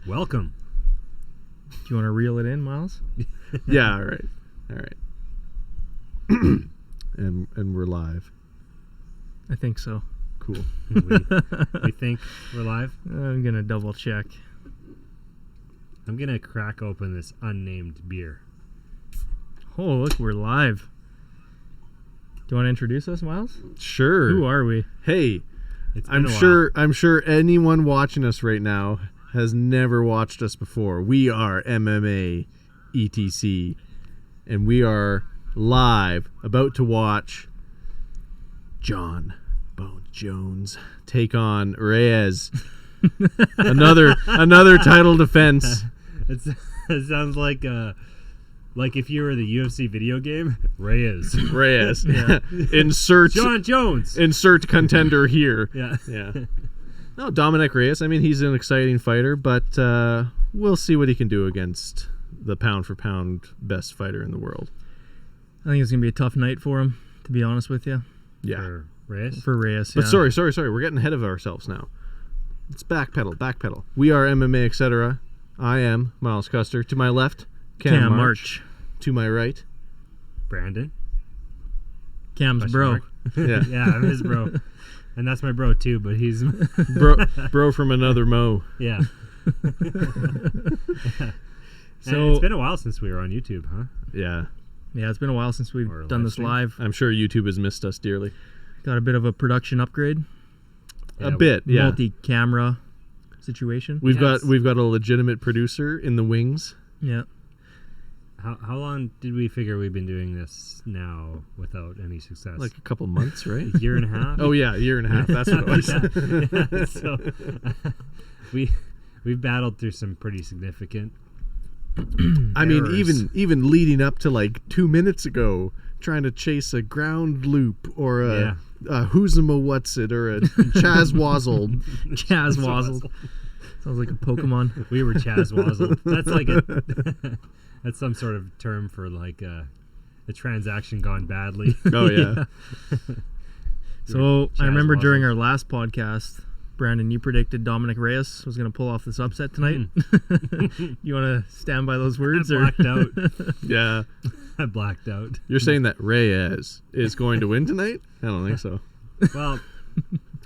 Welcome. Do you want to reel it in, Miles? Yeah, all right. and we're live. I think so. Cool. we think we're live. I'm going to double check. I'm going to crack open this unnamed beer. Oh, look, we're live. Do you want to introduce us, Miles? Sure. Who are we? Hey, It's been I'm sure anyone watching us right now has never watched us before. We are MMA ETC, and we are live about to watch John Bones Jones take on Reyes. another title defense. It sounds like if you were the UFC video game, Reyes. Yeah. Insert John Jones. Insert contender here. Yeah. No, Dominick Reyes. I mean, he's an exciting fighter, but we'll see what he can do against the pound-for-pound best fighter in the world. I think it's going to be a tough night for him, to be honest with you. Yeah. For Reyes? For Reyes, But sorry. We're getting ahead of ourselves now. Let's backpedal. We are MMA, etc. I am Myles Koester. To my left, Cam March. To my right, Brandyn. Cam's bro. Yeah. Yeah, I'm his bro. And that's my bro too, but he's bro from another mo. Yeah. So and it's been a while since we were on YouTube, huh? Yeah. Yeah, it's been a while since we've Or done live this stream. live. I'm sure YouTube has missed us dearly. Got a bit of a production upgrade. Yeah, A bit, yeah. Multi-camera situation. We've Yes. got a legitimate producer in the wings. Yeah. How long did we figure we've been doing this now without any success? Like a couple months, right? a year and a half? Oh yeah, a year and a half. That's what it was. Yeah, so we've battled through some pretty significant I mean, errors. even leading up to like 2 minutes ago, trying to chase a ground loop or a Whoozama What's It or a Chaz Wazzle. Chaz Wazzle. Sounds like a Pokemon. We were Chaz Wazzle. That's like that's some sort of term for like a transaction gone badly. Oh yeah. So I remember Chaz during Wazzle. our last podcast, Brandyn, you predicted Dominick Reyes was going to pull off this upset tonight. You want to stand by those words? I blacked out. Yeah. I blacked out. You're saying that Reyes is going to win tonight? I don't think so. Well,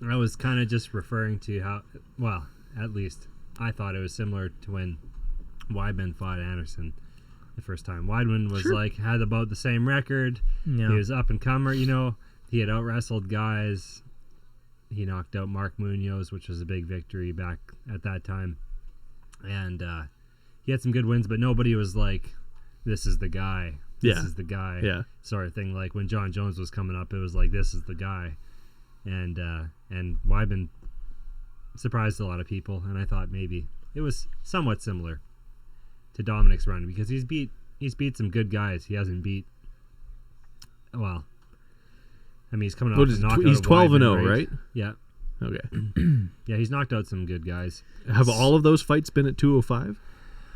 I was kind of just referring to how, well, at least I thought it was similar to when Weidman fought Anderson the first time. Weidman was had about the same record. Yeah. He was up and comer, he had out wrestled guys. He knocked out Mark Munoz, which was a big victory back at that time. And he had some good wins, but nobody was like, this is the guy. This is the guy. Yeah. Sort of thing. Like when John Jones was coming up, it was like, this is the guy. And Weidman surprised a lot of people, and I thought maybe it was somewhat similar to Dominick's run because he's beat some good guys. He hasn't beat, well, I mean, he's coming off a knockout. He's of 12-0, Weidman, right? Yeah. Okay. Yeah, he's knocked out some good guys. Have all of those fights been at 205?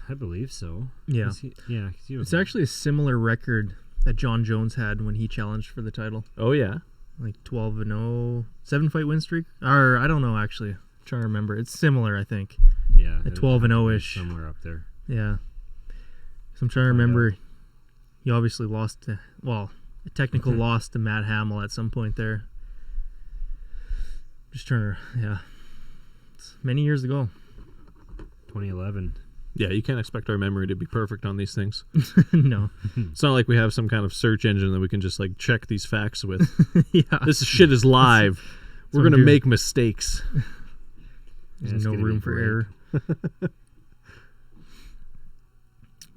I believe so. Yeah. 'Cause he was It's actually a similar record that John Jones had when he challenged for the title. Oh yeah. Like 12-0, 7-fight win streak? Or I don't know, actually. I'm trying to remember. It's similar, I think. yeah, at 12-0-ish. somewhere up there. Yeah. So I'm trying to remember. He obviously lost to, a technical loss to Matt Hamill at some point there. Just trying to, it's many years ago. 2011. Yeah, you can't expect our memory to be perfect on these things. No. It's not like we have some kind of search engine that we can just like check these facts with. Yeah. This shit is live. We're going to make mistakes. There's no room for error.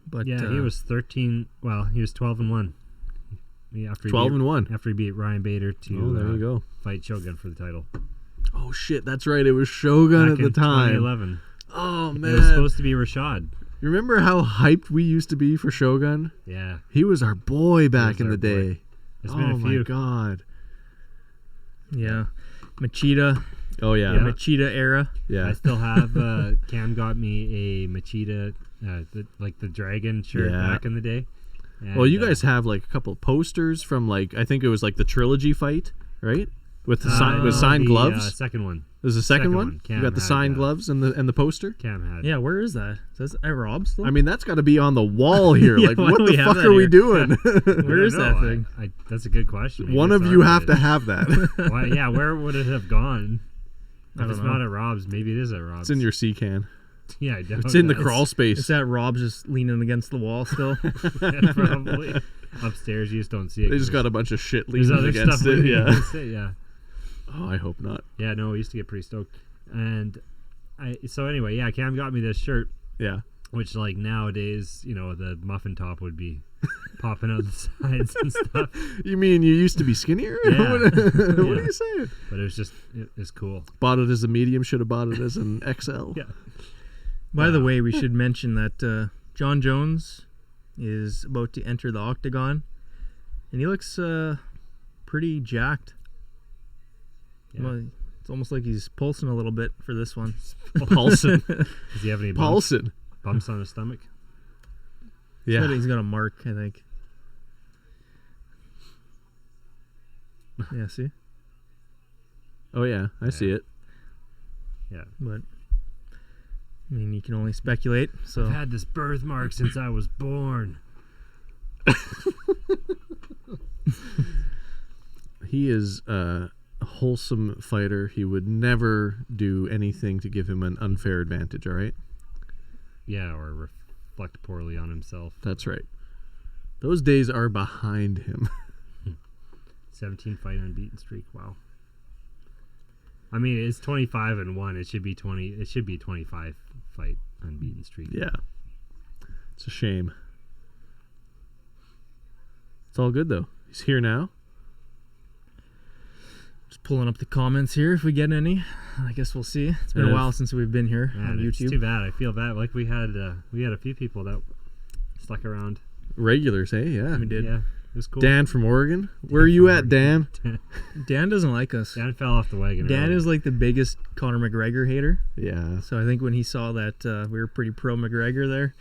But yeah, he was 13. Well, he was 12-1. 12-1 after he beat Ryan Bader to there you go. fight Shogun for the title. Oh shit, that's right. It was Shogun Back at the in time. 2011. Oh man. It was supposed to be Rashad. You remember how hyped we used to be for Shogun? Yeah. He was our boy back in the our day. boy. There's been a few. My god. Yeah. Machida. Oh yeah. Yeah. Machida era. Yeah. I still have Cam got me a Machida, the dragon shirt back in the day. And, well, you guys have like a couple of posters from like I think it was like the trilogy fight, right? with signed gloves. Second one. There's a second one. Cam You got the had, signed gloves and the poster. Cam had. Yeah, where is that? Is that at Rob's still? I mean, that's got to be on the wall here. Yeah, Like, why what do the we have fuck that are we here? doing? Where is that thing? That's a good question. Maybe One it's of you our have to bid. have that. Why, yeah, where would it have gone? I If don't it's know. not at Rob's, maybe it is at Rob's. It's in your sea can. Yeah, I doubt It's in the that. crawl space. Is that Rob's just leaning against the wall still? Yeah, probably. Upstairs, you just don't see it. They just got a bunch of shit There's leaning other against stuff it. leaning Yeah. against it, yeah. Oh, I hope not. Yeah, no, we used to get pretty stoked. And so anyway, yeah, Cam got me this shirt, Yeah. which like nowadays, the muffin top would be popping out the sides and stuff. You mean you used to be skinnier? Yeah. What are Yeah. you saying? But it's cool. Bought it as a medium. Should have bought it as an XL. Yeah. By the way, we should mention that John Jones is about to enter the octagon, and he looks pretty jacked. Yeah. Well, it's almost like he's pulsing a little bit for this one. Paulson. Does he have any Paulson. bumps on his stomach? Yeah. He's got a mark, I think. Yeah, see? Oh yeah, I see it. Yeah. But, I mean, you can only speculate, so... I've had this birthmark since I was born. He is a wholesome fighter. He would never do anything to give him an unfair advantage, all right? Yeah, or reflect poorly on himself. That's right. Those days are behind him. 17 fight unbeaten streak. Wow. I mean, it's 25-1. It should be 20. It should be 25 fight unbeaten streak. Yeah. It's a shame. It's all good though. He's here now. Just pulling up the comments here if we get any. I guess we'll see. It's been a while since we've been here on Man, it's YouTube. too bad. I feel bad. Like we had a few people that stuck around. Regulars, hey? Yeah. We did. Yeah, it was cool. Dan from Oregon. Where are you at, Dan? Dan doesn't like us. Dan fell off the wagon. Dan early. is like the biggest Conor McGregor hater. Yeah. So I think when he saw that we were pretty pro McGregor there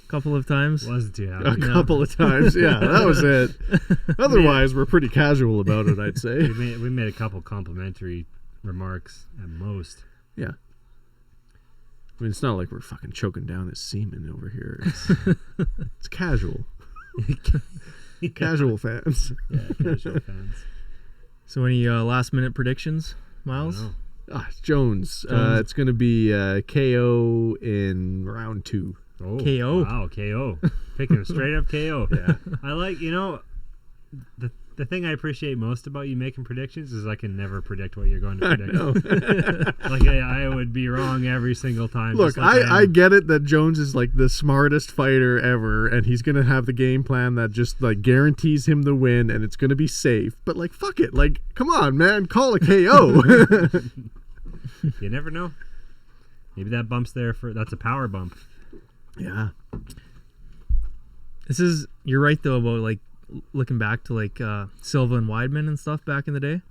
a couple of times. Wasn't too A happy. couple of times. Yeah, that was it. Otherwise, we're pretty casual about it, I'd say. We made a couple complimentary remarks at most. Yeah. I mean, it's not like we're fucking choking down his semen over here. It's casual. Casual fans. Yeah, casual fans. So any last minute predictions, Miles? I don't know. Jones. It's going to be KO in round 2. Oh, KO. Wow, KO. Picking a straight up KO. Yeah. I like, the thing I appreciate most about you making predictions is I can never predict what you're going to predict. Like I would be wrong every single time. Look, just like I get it that Jones is like the smartest fighter ever, and he's going to have the game plan that just like guarantees him the win, and it's going to be safe. But like, fuck it. Like, come on, man. Call a KO. You never know. Maybe that bump's there that's a power bump. Yeah. You're right though about like looking back to like Silva and Weidman and stuff back in the day.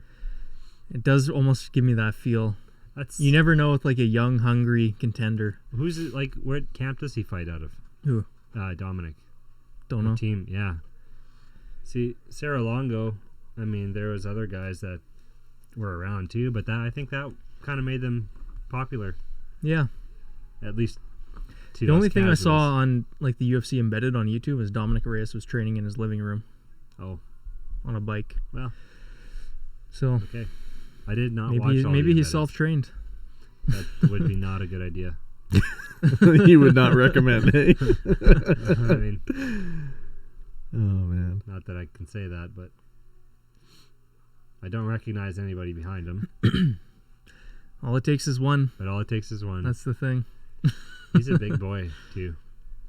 It does almost give me that feel. You never know with like a young, hungry contender. Who's it, like? What camp does he fight out of? Who? Dominick. Don't know. Team, yeah. See, Sarah Longo. I mean, there was other guys that were around too, but I think that kind of made them popular. Yeah. At least. To The only us thing I saw casuals. on like the UFC embedded on YouTube was Dominick Reyes was training in his living room. Oh. On a bike. Well. So. Okay. I did not watch all maybe the he's embeddeds. self-trained. That would be not a good idea. You would not recommend, eh? I mean, Oh, man. not that I can say that, but I don't recognize anybody behind him. All it takes is one. But all it takes is one. That's the thing. He's a big boy too.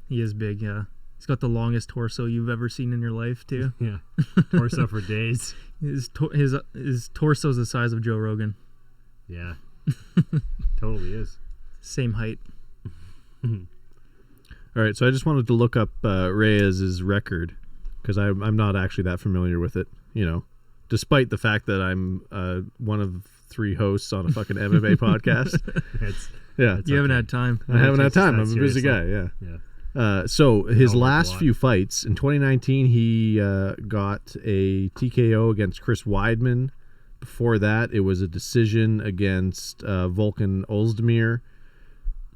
He is big, yeah. He's got the longest torso you've ever seen in your life, too. Yeah, torso for days. His torso's the size of Joe Rogan. Yeah, totally is. All Same height. right, so I just wanted to look up Reyes' record because I'm not actually that familiar with it, despite the fact that I'm one of 3 hosts on a fucking MMA podcast. Yeah. You haven't had time. I haven't had time. That's I'm a busy guy, seriously. yeah. So his I'll work a last lot. few fights, in 2019, he got a TKO against Chris Weidman, Before that, it was a decision against Volkan Ozdemir.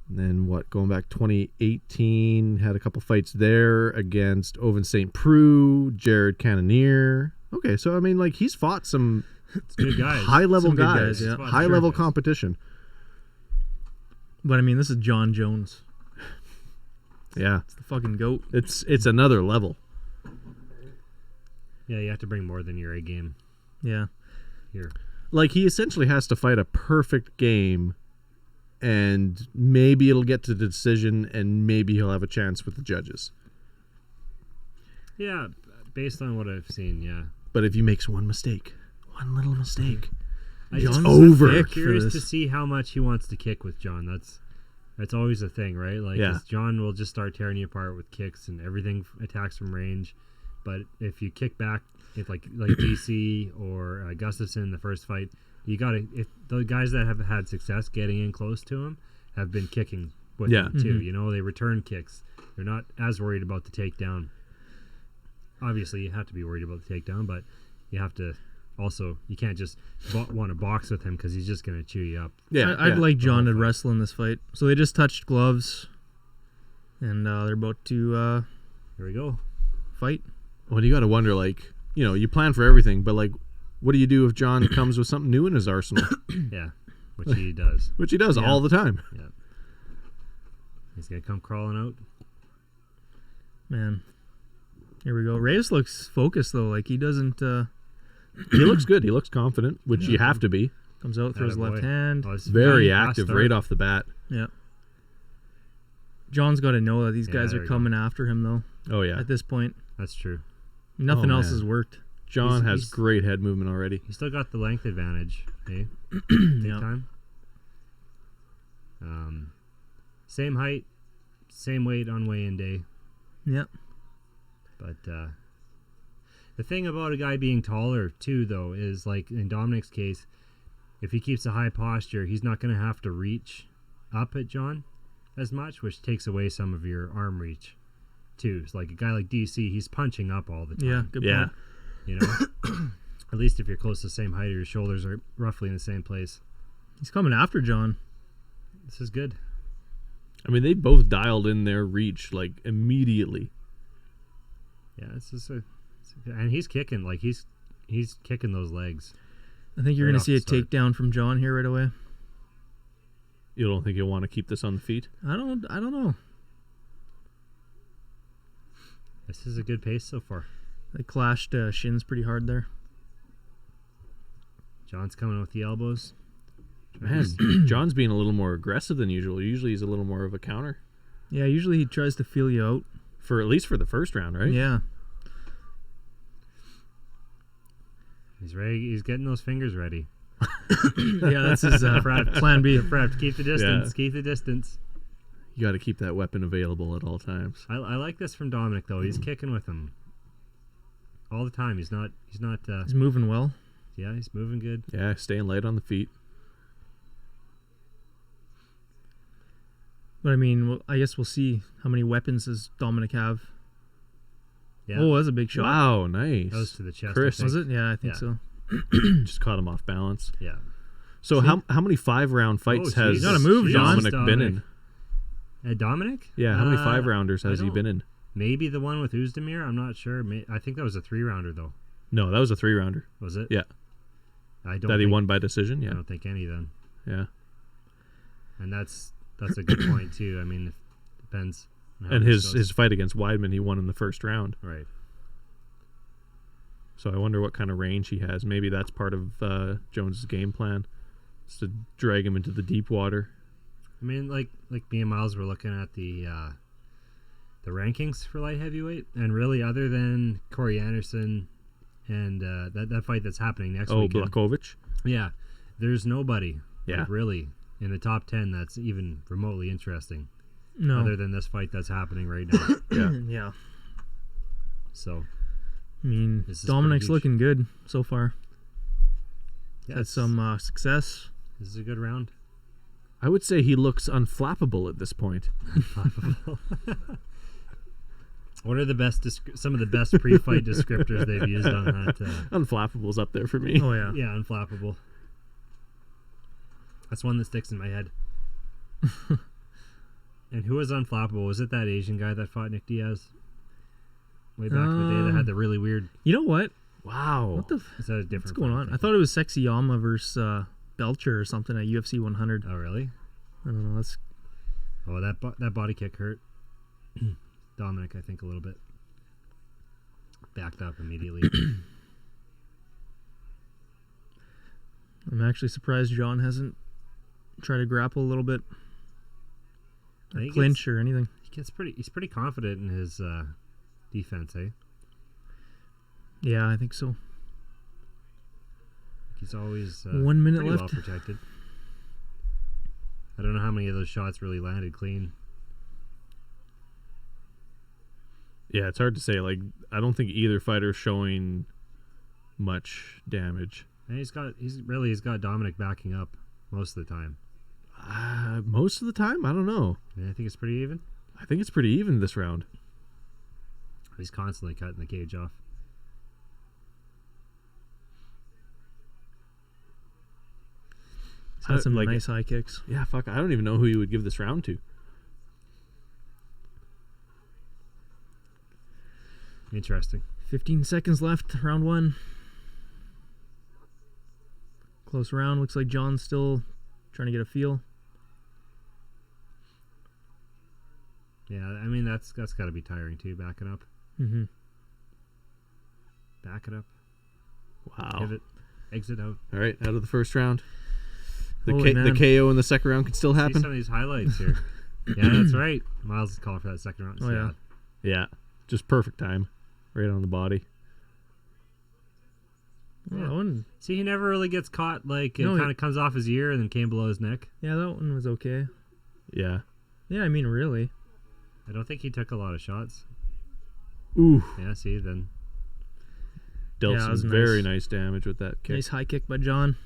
And then going back 2018, had a couple fights there against Oven St. Preux, Jared Cannonier. Okay, so I mean, like, he's fought some good guys, high-level Some good guys, guys, high-level competition. But I mean, this is John Jones. Yeah, It's the fucking GOAT. it's another level. Yeah, you have to bring more than your A game Yeah. here. Like, he essentially has to fight a perfect game, and maybe it'll get to the decision, and maybe he'll have a chance with the judges. Yeah, based on what I've seen, yeah. But if he makes one little mistake, I John's just- over. I'm for curious this. to see how much he wants to kick with John. That's always a thing, right? Like, Yeah. 'cause John will just start tearing you apart with kicks and everything, attacks from range. But if you kick back, if like DC or Gustafson in the first fight, you got to. If the guys that have had success getting in close to him have been kicking with Yeah. him too. Mhm. You know, they return kicks. They're not as worried about the takedown. Obviously, you have to be worried about the takedown, but you have to also. You can't just want to box with him because he's just going to chew you up. yeah, I'd like John to fight. wrestle in this fight. So they just touched gloves, and they're about to Here we go. fight. Well, you got to wonder, like, you know, you plan for everything, but like, what do you do if John comes with something new in his arsenal, Yeah, which he does. which he does Yeah. all the time? Yeah. He's going to come crawling out. Man, here we go. Reyes looks focused though. Like he doesn't. He looks good. He looks confident, which you have to be. Comes out, throws Attaboy. left hand. Oh, it's Very fast active start. right off the bat. Yeah. John's got to know that these Yeah, guys there are you go. coming after him though. Oh yeah, At this point, That's true. nothing Oh, else man. has worked. John has he's- great head movement already. He's still got the length advantage, hey? Big Yeah. time. Same height, same weight on weigh-in day. Yep. But the thing about a guy being taller, too, though, is like in Dominick's case, if he keeps a high posture, he's not going to have to reach up at John as much, which takes away some of your arm reach, too. It's like a guy like DC, he's punching up all the time. Yeah. Good Yeah, point. You know? At least if you're close to the same height or your shoulders are roughly in the same place. He's coming after John. This is good. I mean, they both dialed in their reach like immediately. Yeah, and he's kicking, like he's kicking those legs. I think you're Right going to off see a the start. takedown from John here right away. You don't think you'll want to keep this on the feet? I don't know. This is a good pace so far. They clashed shins pretty hard there. John's coming with the elbows. Man, John's being a little more aggressive than usual. Usually he's a little more of a counter. Yeah, usually he tries to feel you out. For at least for the first round, right? Yeah. He's ready. He's getting those fingers ready. Yeah, that's his plan B. Prepped. Keep the distance. Yeah. Keep the distance. You got to keep that weapon available at all times. I like this from Dominick though. He's kicking with him all the time. He's not. He's moving well. Yeah, he's moving good. Yeah, staying light on the feet. But I mean, I guess we'll see how many weapons does Dominick have. Yeah. Oh, that's a big shot. Wow, nice. Goes to the chest. Chris. I think. Was it? Yeah, I think Yeah. so. Just caught him off balance. Yeah. So See? how many 5-round fights Oh, has Jesus. Gotta move, John. Dominick been in? Dominick? Yeah, how many 5-rounders has I he don't- been in? Maybe the one with Ozdemir. I'm not sure. I think that was a 3-rounder though. No, that was a 3-rounder. Was it? Yeah. I don't. That he think- won by decision. I Yeah, don't think any then. yeah. And that's a good point too. I mean, it depends. On how And this his goes. fight against Weidman, he won in the first round. Right. So I wonder what kind of range he has. Maybe that's part of Jones's game plan, is to drag him into the deep water. I mean, like me and Miles were looking at the rankings for light heavyweight, and really, other than Corey Anderson and that fight that's happening next Oh, weekend, Blachowicz. yeah, there's nobody, Yeah. like, really in the top 10 that's even remotely interesting, No. other than this fight that's happening right now. Yeah. Yeah. So I mean, This is Dominick's pretty huge. looking good so far. yeah, Had some success. this is a good round. I would say he looks unflappable at this point. What are the best some of the best pre-fight descriptors they've used on that? Unflappable's up there for me. Oh yeah. Yeah, unflappable. That's one that sticks in my head. And who was unflappable? Was it that Asian guy that fought Nick Diaz way back in the day that had the really weird? You know what? Wow. What the? Is that a different? What's going on? I thought it was Sexy Yama versus Belcher or something at UFC 100. Oh really? I don't know. That's. Oh, that body kick hurt Dominick, I think, a little bit. Backed up immediately. I'm actually surprised John hasn't tried to grapple a little bit, or clinch or anything. He's pretty confident in his defense, eh? Yeah, I think so. He's always 1 minute pretty left. well protected. I don't know how many of those shots really landed clean. Yeah, it's hard to say. Like, I don't think either fighter's showing much damage. And he's got Dominick backing up most of the time. Most of the time, I don't know. And I think it's pretty even. I think it's pretty even this round. He's constantly cutting the cage off. He's got some nice high kicks. Yeah, fuck. I don't even know who you would give this round to. Interesting. 15 seconds left, round 1. Close round. Looks like John's still trying to get a feel. Yeah, I mean that's got to be tiring too. Backing up. Mm-hmm. Back it up. Wow. Pivot. Exit out. All right, out of the first round. The Holy man. KO in the second round could still See happen. some of these highlights here. Yeah, that's right. Myles is calling for that second round. Oh yeah. Yeah, just perfect time. Right on the body. Yeah. That one, See, he never really gets caught. Like, it No, kind of comes off his ear and then came below his neck. yeah, that one was okay. Yeah. Yeah, I mean, really. I don't think he took a lot of shots. Ooh. Yeah, see, then. Dealt Yeah, that was some nice. very nice damage with that kick. Nice high kick by John.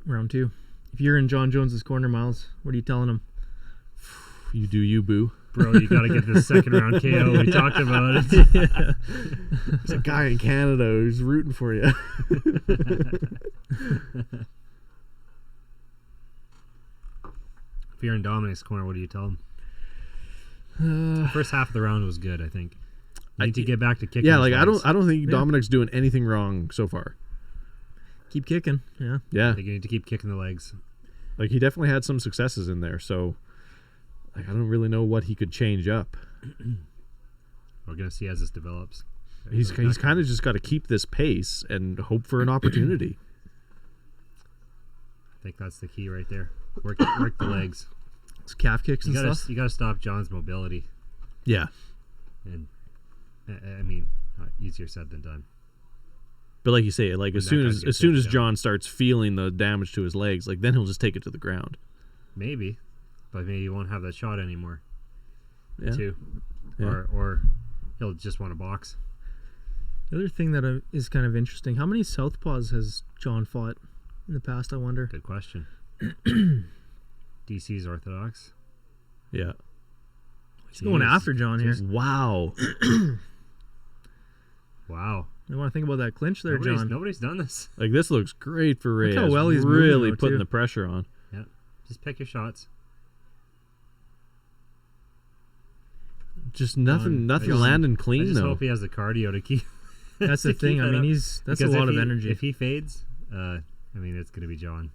Round 2. If you're in John Jones's corner, Myles, what are you telling him? You do you, boo. Bro, you got to get this second round KO. We talked about it. There's a guy in Canada who's rooting for you. If you're in Dominick's corner, what do you tell him? The first half of the round was good, I think. You need to get back to kicking. Yeah, his like legs. I don't think Dominick's doing anything wrong so far. Keep kicking. Yeah. Yeah. I think you need to keep kicking the legs. Like, he definitely had some successes in there, so like I don't really know what he could change up. We're gonna see as this develops. He's kind of just got to keep this pace and hope for an opportunity. I think that's the key right there. Work the legs. It's calf kicks and stuff. You gotta stop John's mobility. Yeah. And I mean, easier said than done. But like you say, like as soon as down. John starts feeling the damage to his legs, like then he'll just take it to the ground. Maybe, but maybe he won't have that shot anymore. Yeah. Too, Yeah. or he'll just want to box. The other thing that is kind of interesting, how many southpaws has John fought in the past, I wonder? Good question. DC's orthodox. Yeah. He's going after John here. Wow. Wow. You want to think about that clinch there, John? Nobody's done this. Like, this looks great for Reyes. Look how well he's really moving, though, putting too. the pressure on. Yeah. Just pick your shots. Just nothing I just- landing I clean just though. hope he has the cardio to keep. That's the to thing. keep I it mean, up. that's Because a lot of if energy. If he fades, I mean, it's going to be John.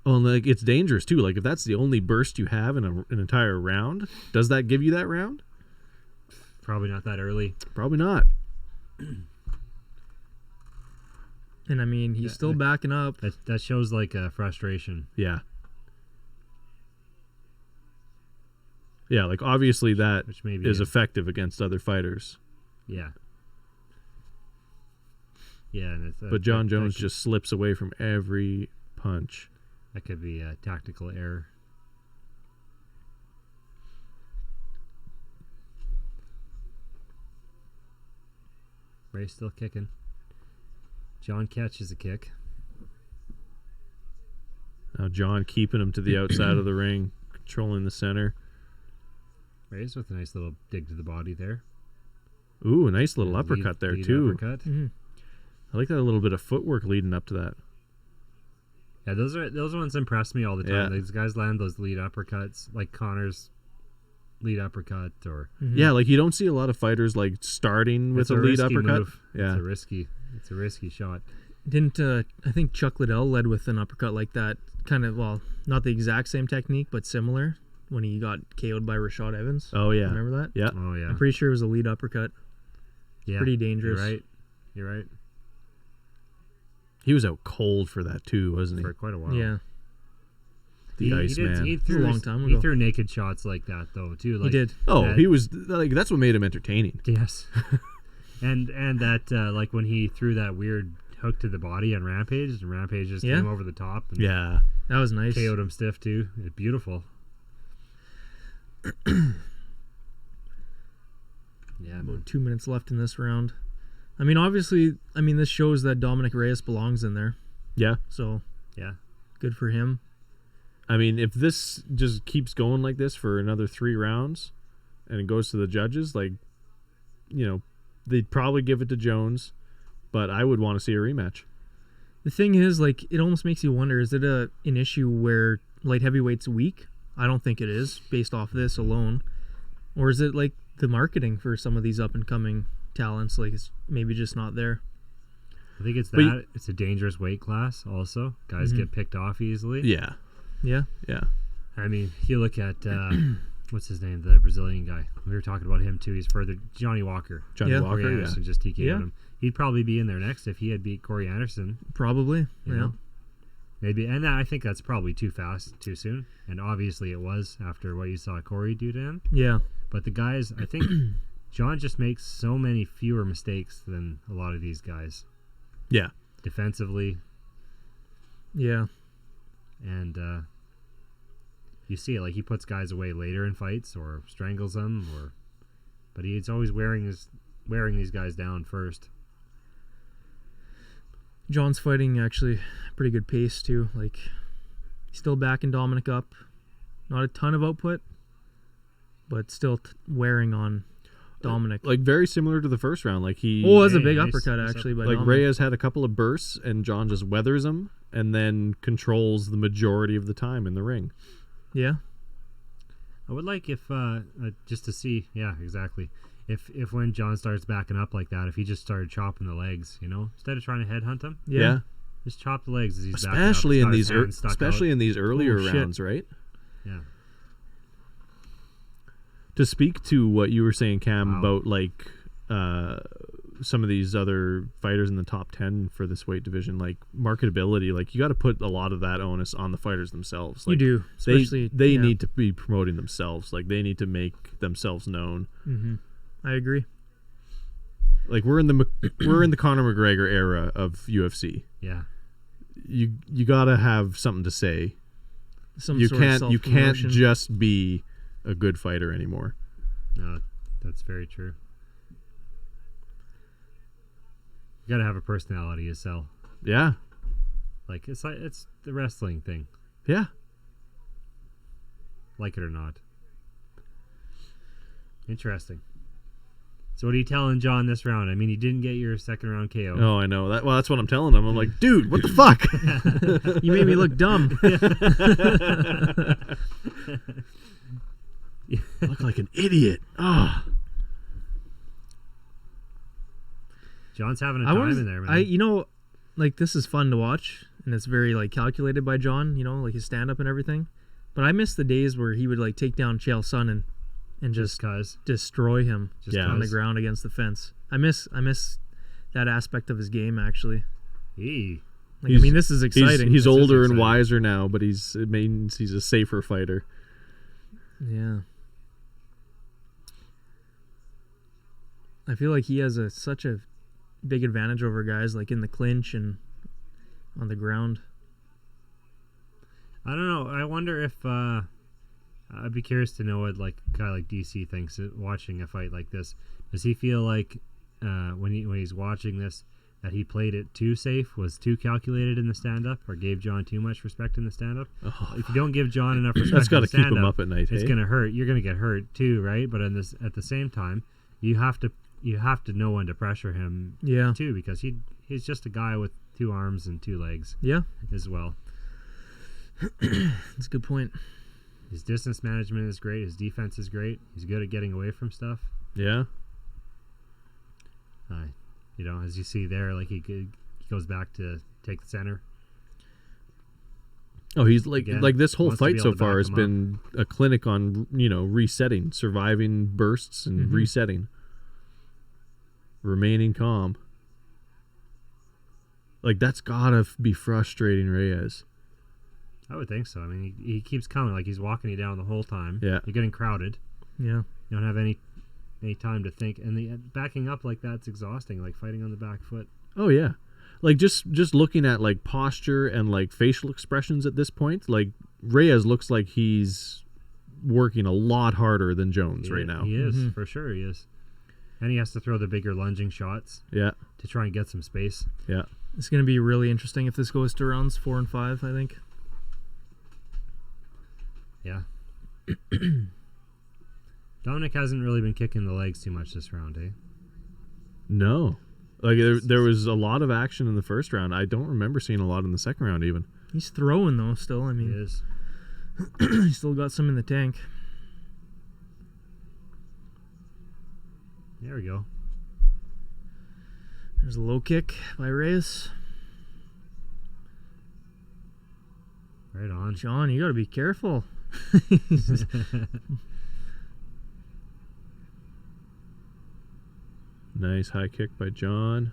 Oh, and like, it's dangerous too. Like, if that's the only burst you have in an entire round, does that give you that round? Probably not that early. Probably not. And I mean, he's still backing up. That shows like frustration. Yeah. Yeah, like obviously that Which maybe is effective against other fighters. Yeah. Yeah, and it's, But John Jones just slips away from every punch. that could be a tactical error. Reyes still kicking. John catches a kick. Now John keeping him to the outside of the ring, controlling the center. Reyes with a nice little dig to the body there. Ooh, a nice little uppercut there too. Uppercut. Mm-hmm. I like that little bit of footwork leading up to that. Yeah, those ones impress me all the time. Yeah. These guys land those lead uppercuts, like Connor's lead uppercut, or Yeah, like you don't see a lot of fighters like starting with it's a lead risky uppercut. move. Yeah, It's a risky shot. Didn't I think Chuck Liddell led with an uppercut like that? Kind of, well, not the exact same technique, but similar when he got KO'd by Rashad Evans. Oh yeah, Remember that? yeah. Oh yeah. I'm pretty sure it was a lead uppercut. Yeah, pretty dangerous. You're right. He was out cold for that too, wasn't he? For quite a while. Yeah. The Iceman. He It was threw a long time He ago. threw naked shots like that though too. Like, He did. Oh, that- he was like that's what made him entertaining. Yes. and that like when he threw that weird hook to the body on Rampage, and Rampage just Yeah. came over the top and Yeah, That was nice. KO'd him stiff too. It's beautiful. Yeah, man. About 2 minutes left in this round. I mean, obviously, this shows that Dominick Reyes belongs in there. yeah. So Yeah. good for him. I mean, if this just keeps going like this for another 3 rounds, and it goes to the judges, like, they'd probably give it to Jones, but I would want to see a rematch. The thing is, like, it almost makes you wonder, is it an issue where light heavyweight's weak? I don't think it is, based off this alone. Or is it, like, the marketing for some of these up-and-coming talents, like, it's maybe just not there? I think it's But that. It's a dangerous weight class also. Guys Mhm. get picked off easily. Yeah, Yeah? yeah. I mean, you look at what's his name, the Brazilian guy. We were talking about him too. He's further. Johnny Walker. Johnny Yeah. Walker, Corey yeah. Anderson just TK'd Yeah. him. He'd probably be in there next if he had beat Corey Anderson. Probably. You Yeah. know? Maybe, and I think that's probably too fast, too soon. And obviously it was after what you saw Corey do to him. Yeah. But the guys, I think John just makes so many fewer mistakes than a lot of these guys Yeah. defensively. Yeah. And you see it, like he puts guys away later in fights or strangles them, but he's always wearing these guys down first. John's fighting actually pretty good pace too. Like, he's still backing Dominick up. Not a ton of output, but still wearing on Dominick. Like very similar to the first round. Like he, Oh, it was a Hey, big nice- uppercut nice actually by like Dominick. Reyes had a couple of bursts, and John just weathers them, and then controls the majority of the time in the ring. Yeah. I would like if just to see, yeah, exactly. If when John starts backing up like that, if he just started chopping the legs, instead of trying to headhunt him, Yeah. just chop the legs as he's Especially in these, especially in these earlier Oh, shit. rounds, right? yeah. To speak to what you were saying, Cam, Wow. about like some of these other fighters in the top 10 for this weight division, like marketability, like you got to put a lot of that onus on the fighters themselves. Like, You do. Especially they yeah. need to be promoting themselves. Like they need to make themselves known. Mm-hmm. I agree. Like we're in the Conor McGregor era of UFC. Yeah. You got to have something to say. Some You sort of can't self-promotion. just be a good fighter anymore. No, that's very true. You gotta have a personality to sell. Yeah. Like it's the wrestling thing, Yeah. like it or not. Interesting. So what are you telling John this round? I mean, he didn't get your second round KO. Oh, I know that. Well, that's what I'm telling him. I'm like, dude, what the fuck? You made me look dumb. I look like an idiot. Ah. John's having a time in there, man. Like this is fun to watch, and it's very like calculated by John. Like his stand up and everything. But I miss the days where he would like take down Chael Sonnen and just Cause. destroy him Yeah. on the ground against the fence. I miss that aspect of his game actually. Hey. Like, I mean, this is exciting. He's This is older and exciting. wiser now, but it means he's a safer fighter. Yeah. I feel like he has such a big advantage over guys like in the clinch and on the ground. I don't know. I wonder if I'd be curious to know what like a guy like DC thinks watching a fight like this. Does he feel like when he's watching this that he played it too safe, was too calculated in the stand-up, or gave John too much respect in the stand-up. Oh, If you don't give John enough respect that's got in to the keep stand-up, him up at night. it's Hey? going to hurt. You're going to get hurt too, right? But at the same time, you have to know when to pressure him Yeah. too, because he's just a guy with 2 arms and 2 legs Yeah. as well. That's a good point. His distance management is great. His defense is great. He's good at getting away from stuff. Yeah. As you see there, like he goes back to take the center. Oh, he's like Again, this whole wants to fight be so able to far back has him been a clinic on resetting, surviving bursts and Mm-hmm. resetting, remaining calm. Like that's gotta be frustrating, Reyes. I would think so. I mean, he keeps coming, like he's walking you down the whole time. Yeah. You're getting crowded. Yeah. You don't have any time to think, and the backing up like that's exhausting. Like fighting on the back foot. Oh yeah, like just looking at like posture and like facial expressions at this point, like Reyes looks like he's working a lot harder than Jones right now. He is, Mm-hmm. for sure. He is, and he has to throw the bigger lunging shots Yeah, to try and get some space. yeah. It's going to be really interesting if this goes to rounds 4 and 5, I think. Yeah. Dominick hasn't really been kicking the legs too much this round, eh? No, like there was a lot of action in the first round. I don't remember seeing a lot in the second round even. He's throwing, though, still. I He mean, is. he's still got some in the tank. There we go. There's a low kick by Reyes. Right on. John, you got to be careful. Nice high kick by John.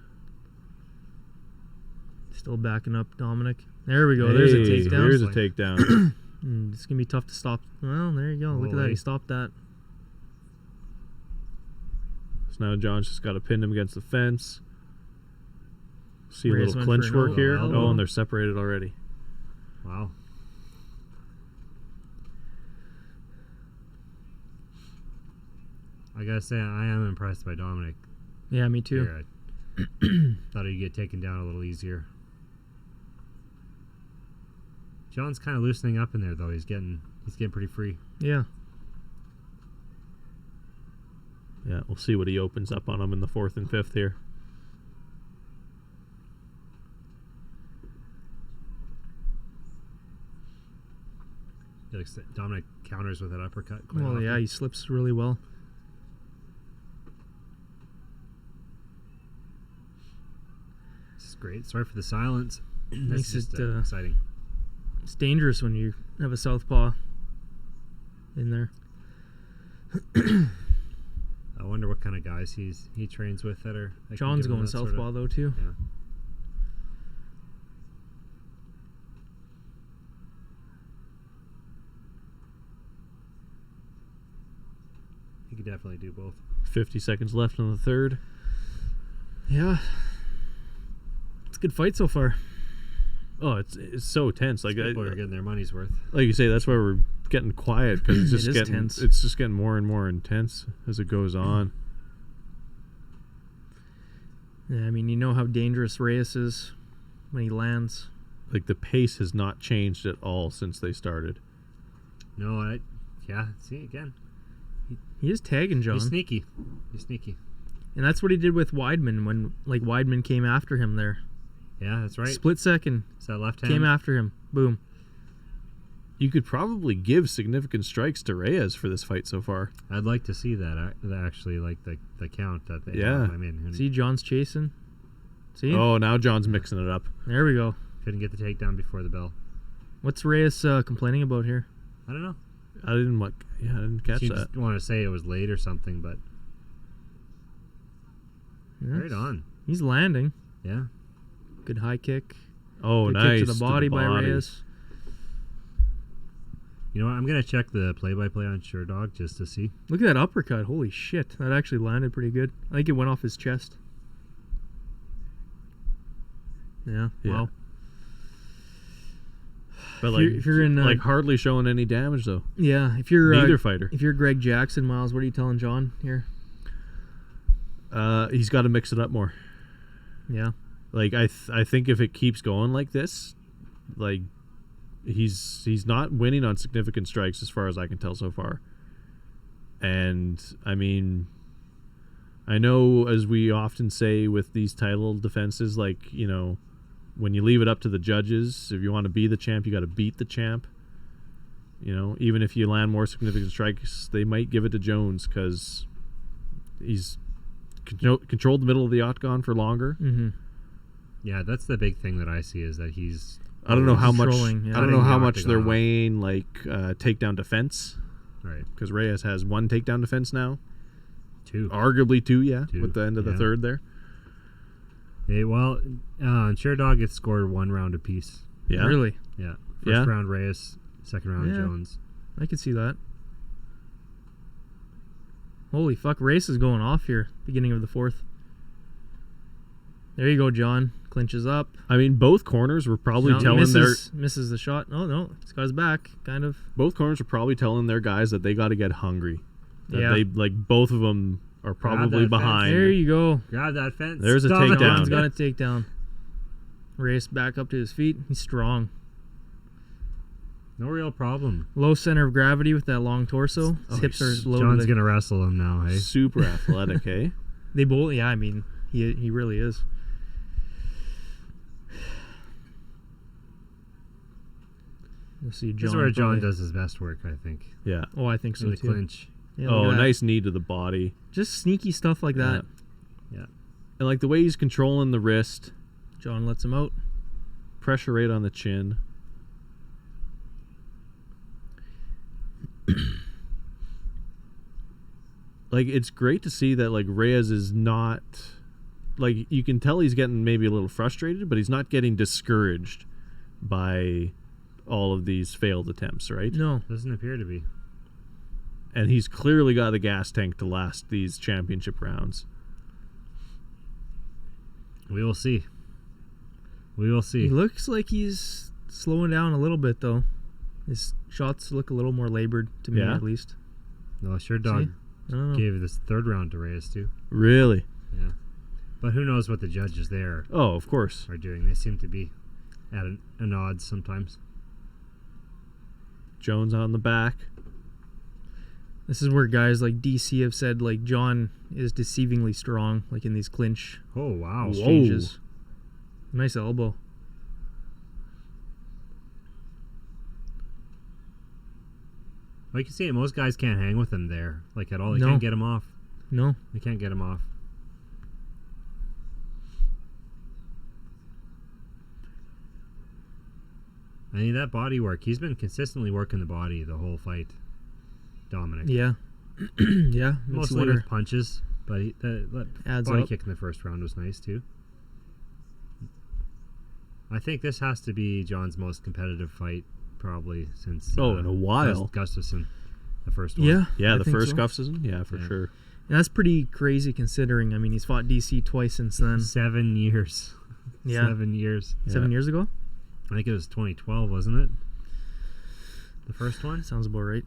Still backing up Dominick. There we go. There's a Hey, takedown. There's a takedown. It's going to be tough to stop. Well, there you go. Look at that. Holy. He stopped that. So now John's just got to pin him against the fence. See a Reyes little went clinch for an work here. elbow. Oh, and they're separated already. Wow. I gotta say, I am impressed by Dominick. Yeah, me too. Here. I thought he'd get taken down a little easier. John's kind of loosening up in there, though. He's getting pretty free. Yeah. Yeah, we'll see what he opens up on him in the 4th and 5th here. Dominick counters with that uppercut. Quite Well, often. yeah, he slips really well. This is great. Sorry for the silence. This Makes is just it, exciting. It's dangerous when you have a southpaw in there. I wonder what kind of guys he trains with that can John's give him going that sort southpaw, of, though, too. yeah. He could definitely do both. 50 seconds left in the 3rd. Yeah. It's a good fight so far. Oh, it's so tense. Like People are getting their money's worth. like you say, that's why we're getting quiet because it's just It is getting tense. it's just getting more and more intense as it goes on. Yeah, I mean, you know how dangerous Reyes is when he lands. Like the pace has not changed at all since they started. No, see again. He is tagging John. He's sneaky. He's sneaky. And that's what he did with Weidman when, like, Weidman came after him there. Yeah, that's right. Split second. Is that left hand? Came after him. Boom. You could probably give significant strikes to Reyes for this fight so far. I'd like to see that actually, like the count that they Yeah. have. I mean, See, John's chasing. See? Oh, now John's mixing it up. There we go. couldn't get the takedown before the bell. What's Reyes complaining about here? I don't know. I didn't catch She that. just wanted to say it was late or something, but Yes. right on. He's landing. Yeah. Good high kick. Oh, Good nice. kick to the body by Reyes. You know what? I'm gonna check the play-by-play on SureDog just to see. Look at that uppercut. Holy shit. That actually landed pretty good. I think it went off his chest. Yeah. Yeah. Wow. But If you're in, like hardly showing any damage though. Yeah. If you're Neither fighter. If you're Greg Jackson, Miles, what are you telling John here? He's got to mix it up more. Yeah. Like I think if it keeps going like this, like he's not winning on significant strikes as far as I can tell so far. And I mean, I know, as we often say with these title defenses, like, you know, when you leave it up to the judges, if you want to be the champ, you got to beat the champ. You know, even if you land more significant strikes, they might give it to Jones because he's controlled the middle of the octagon for longer. Mm-hmm. Yeah, that's the big thing that I see is that he's. I don't know how much. Controlling, yeah. I don't know how Cutting the much they're octagon. weighing like takedown defense, Right. because Reyes has 1 takedown defense now, 2. arguably 2, yeah, 2, with the end of the yeah. third there. Well, Sherdog gets scored 1 round apiece. Yeah, Really? Yeah. First Yeah. round Reyes, second round Yeah. Jones. I could see that. Holy fuck, Race is going off here. Beginning of the 4th. There you go, John. Clinches up. I mean, both corners were probably No, telling misses the shot. Oh, no. He's got his back, kind of. both corners were probably telling their guys that they got to get hungry. That Yeah. they, like, both of them are probably that fence. behind. There you go. Grab that fence. There's a Dominick. takedown. John's got a takedown. Race back up to his feet. He's strong. No real problem. Low center of gravity with that long torso. His Oh, hips are he's- low. John's going to wrestle him now, hey? Super athletic, eh? They both, yeah, I mean, he really is. We'll see John. This is where John probably- does his best work, I think. Yeah. Oh, I think so In the too. clinch. Yeah, look Oh, at that. nice knee to the body. Just sneaky stuff like that. Yeah. And, like, the way he's controlling the wrist, John lets him out. pressure right on the chin. Like, it's great to see that, like, Reyes is not, like, you can tell he's getting maybe a little frustrated, but he's not getting discouraged by all of these failed attempts, right? No. Doesn't appear to be. And he's clearly got the gas tank to last these championship rounds. We will see. We will see. He looks like he's slowing down a little bit, though. His shots look a little more labored to me, Yeah? at least. No, Sherdog See? I don't know. gave this third round to Reyes, too. Really? Yeah. But who knows what the judges there Oh, of course. are doing. They seem to be at an odds sometimes. Jones on the back. This is where guys like DC have said, like, John is deceivingly strong, like in these clinch Oh, wow. Whoa. exchanges. Nice elbow. Well, you can see it. Most guys can't hang with him there, like, at all. They No. can't get him off. No. They can't get him off. I mean, that body work. He's been consistently working the body the whole fight, Dominic. Yeah. Yeah. Makes you Mostly wonder. with punches, but that Adds body up. kick in the first round was nice, too. I think this has to be John's most competitive fight, probably, since In a while. Gustafsson, the first one. Yeah. Yeah, I the think first so. Gustafsson. Yeah, for Yeah. sure. And that's pretty crazy considering. I mean, he's fought DC twice since then. 7 years. Yeah. 7 years. 7 years ago? I think it was 2012, wasn't it? The first one? Sounds about right.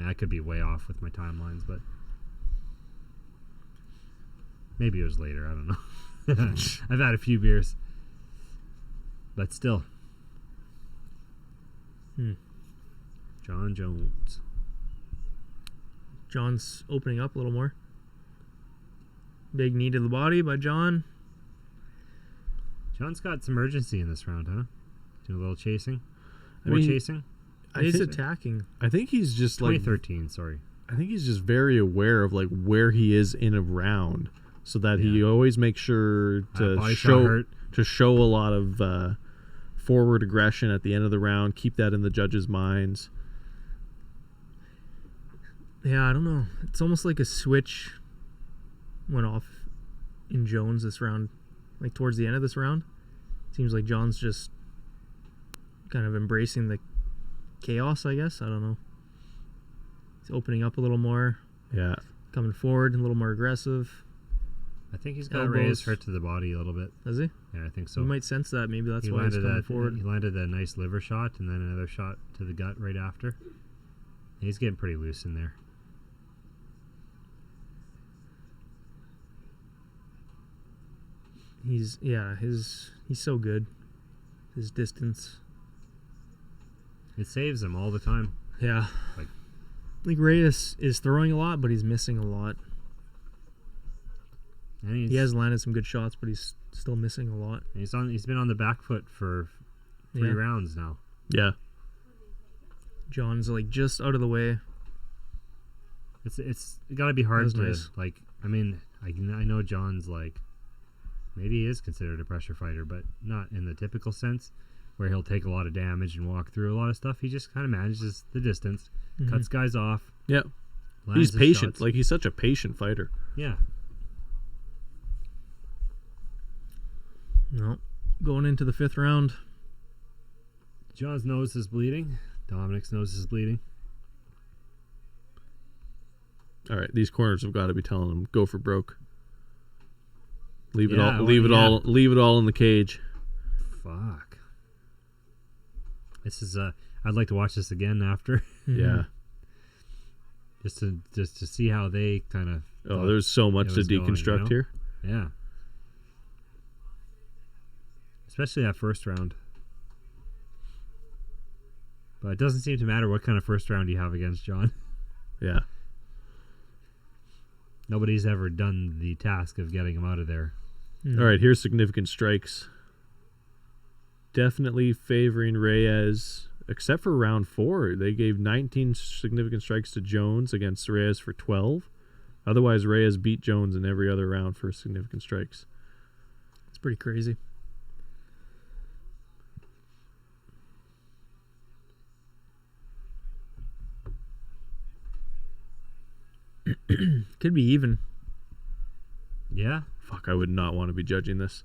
I could be way off with my timelines, but maybe it was later. I don't know. I've had a few beers, but still. John Jones. John's opening up a little more. Big knee to the body by John. John's got some urgency in this round, huh? Doing a little chasing. I More mean, chasing. He's think- attacking. I think he's just like 2013, sorry. I think he's just very aware of like where he is in a round, so that he Yeah. always makes sure to Body shot show hurt. a lot of forward aggression at the end of the round. Keep that in the judges' minds. Yeah, I don't know. It's almost like a switch went off in Jones this round. Like towards the end of this round. Seems like John's just kind of embracing the chaos, I guess. I don't know. He's opening up a little more, Yeah, coming forward, a little more aggressive. I think he's got Elbows. Reyes hurt to the body a little bit. Does he? Yeah, I think so. You might sense that. Maybe that's he why he's landed coming that. forward. He landed a nice liver shot and then another shot to the gut right after. He's getting pretty loose in there. he's so good. His distance. It saves him all the time. Yeah. Like Reyes is throwing a lot, but he's missing a lot. And He has landed some good shots, but he's still missing a lot. He's been on the back foot for 3 rounds now. Yeah. John's like just out of the way. It's got to be hard to nice. like. I mean, I know John's like maybe he is considered a pressure fighter, but not in the typical sense where he'll take a lot of damage and walk through a lot of stuff. He just kind of manages the distance, cuts guys off. Yeah. He's patient. Shots. Like he's such a patient fighter. Yeah. No. Going into the 5th round. John's nose is bleeding. Dominick's nose is bleeding. All right, these corners have got to be telling him go for broke. Leave it all. Leave it all in the cage. Fuck. This is I'd like to watch this again after. Yeah. Just to see how they kind of. Oh, there's so much to deconstruct here. Yeah. Especially that first round. But it doesn't seem to matter what kind of first round you have against John. Yeah. Nobody's ever done the task of getting him out of there. All right, here's significant strikes. Definitely favoring Reyes, except for round 4. They gave 19 significant strikes to Jones against Reyes for 12. Otherwise, Reyes beat Jones in every other round for significant strikes. It's pretty crazy. Could be even. Yeah. Fuck, I would not want to be judging this.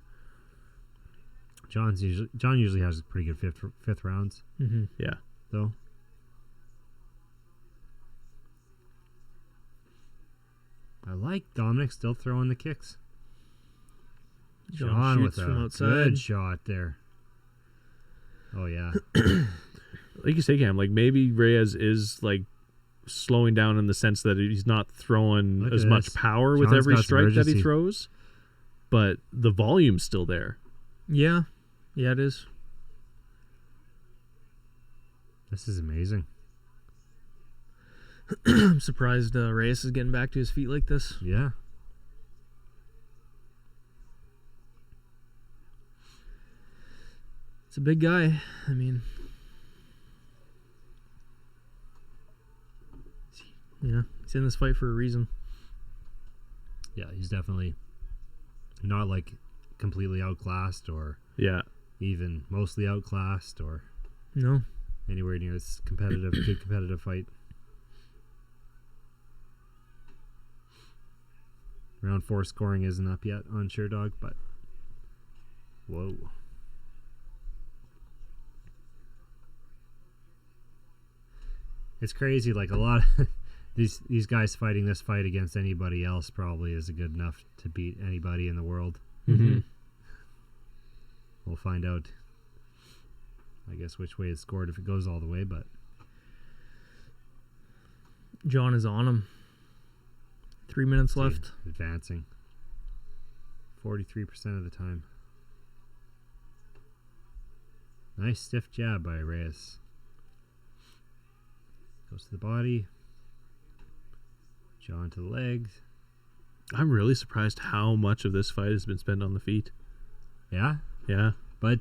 John usually has pretty good fifth rounds. Mm-hmm. Yeah. Though. I like Dominick still throwing the kicks. John with a good shot there. Oh yeah. Like you say, Cam, like maybe Reyes is like slowing down in the sense that he's not throwing as much power with every strike that he throws, but the volume's still there. Yeah. Yeah, it is. This is amazing. I'm surprised Reyes is getting back to his feet like this. Yeah. It's a big guy. I mean, yeah, he's in this fight for a reason. Yeah, he's definitely not like completely outclassed or even mostly outclassed or anywhere near this competitive, good competitive fight. Round 4 scoring isn't up yet on SureDog, but whoa. It's crazy, like a lot of these guys fighting this fight against anybody else probably is good enough to beat anybody in the world. Mm-hmm. We'll find out, I guess, which way it's scored if it goes all the way, but John is on him. 3 minutes left. Advancing. 43% of the time. Nice stiff jab by Reyes. Goes to the body. John to the legs. I'm really surprised how much of this fight has been spent on the feet. Yeah? Yeah. But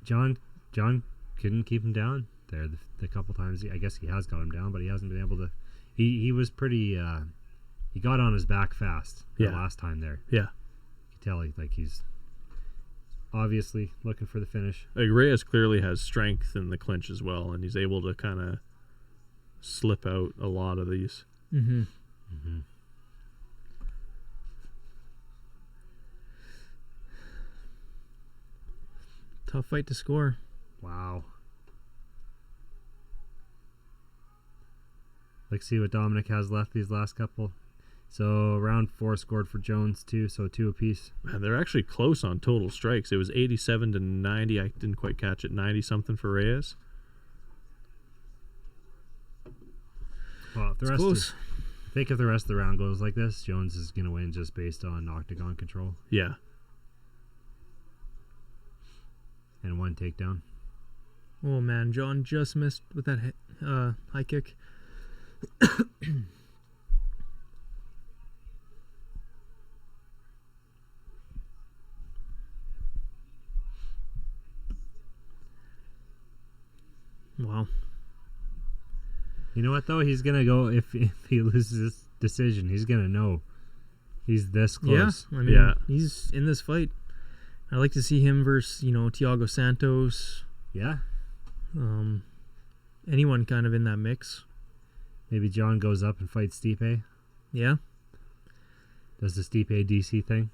John couldn't keep him down there the couple times. I guess he has got him down, but he hasn't been able to. He was pretty. He got on his back fast the last time there. Yeah. You can tell he's obviously looking for the finish. Like Reyes clearly has strength in the clinch as well, and he's able to kind of slip out a lot of these. Mm-hmm. Mm-hmm. Tough fight to score. Wow. Let's see what Dominick has left these last couple. So round 4 scored for Jones too, so 2 apiece. Man, they're actually close on total strikes. It was 87 to 90. I didn't quite catch it. 90 something for Reyes. Well, I think if the rest of the round goes like this, Jones is going to win just based on octagon control. Yeah. and 1 takedown. Oh man, John just missed with that high kick. Wow. You know what though? He's gonna go if he loses this decision. He's gonna know he's this close. Yeah, I mean, he's in this fight. I like to see him versus Thiago Santos. Yeah. Anyone kind of in that mix. Maybe John goes up and fights Stipe. Yeah. Does the Stipe DC thing?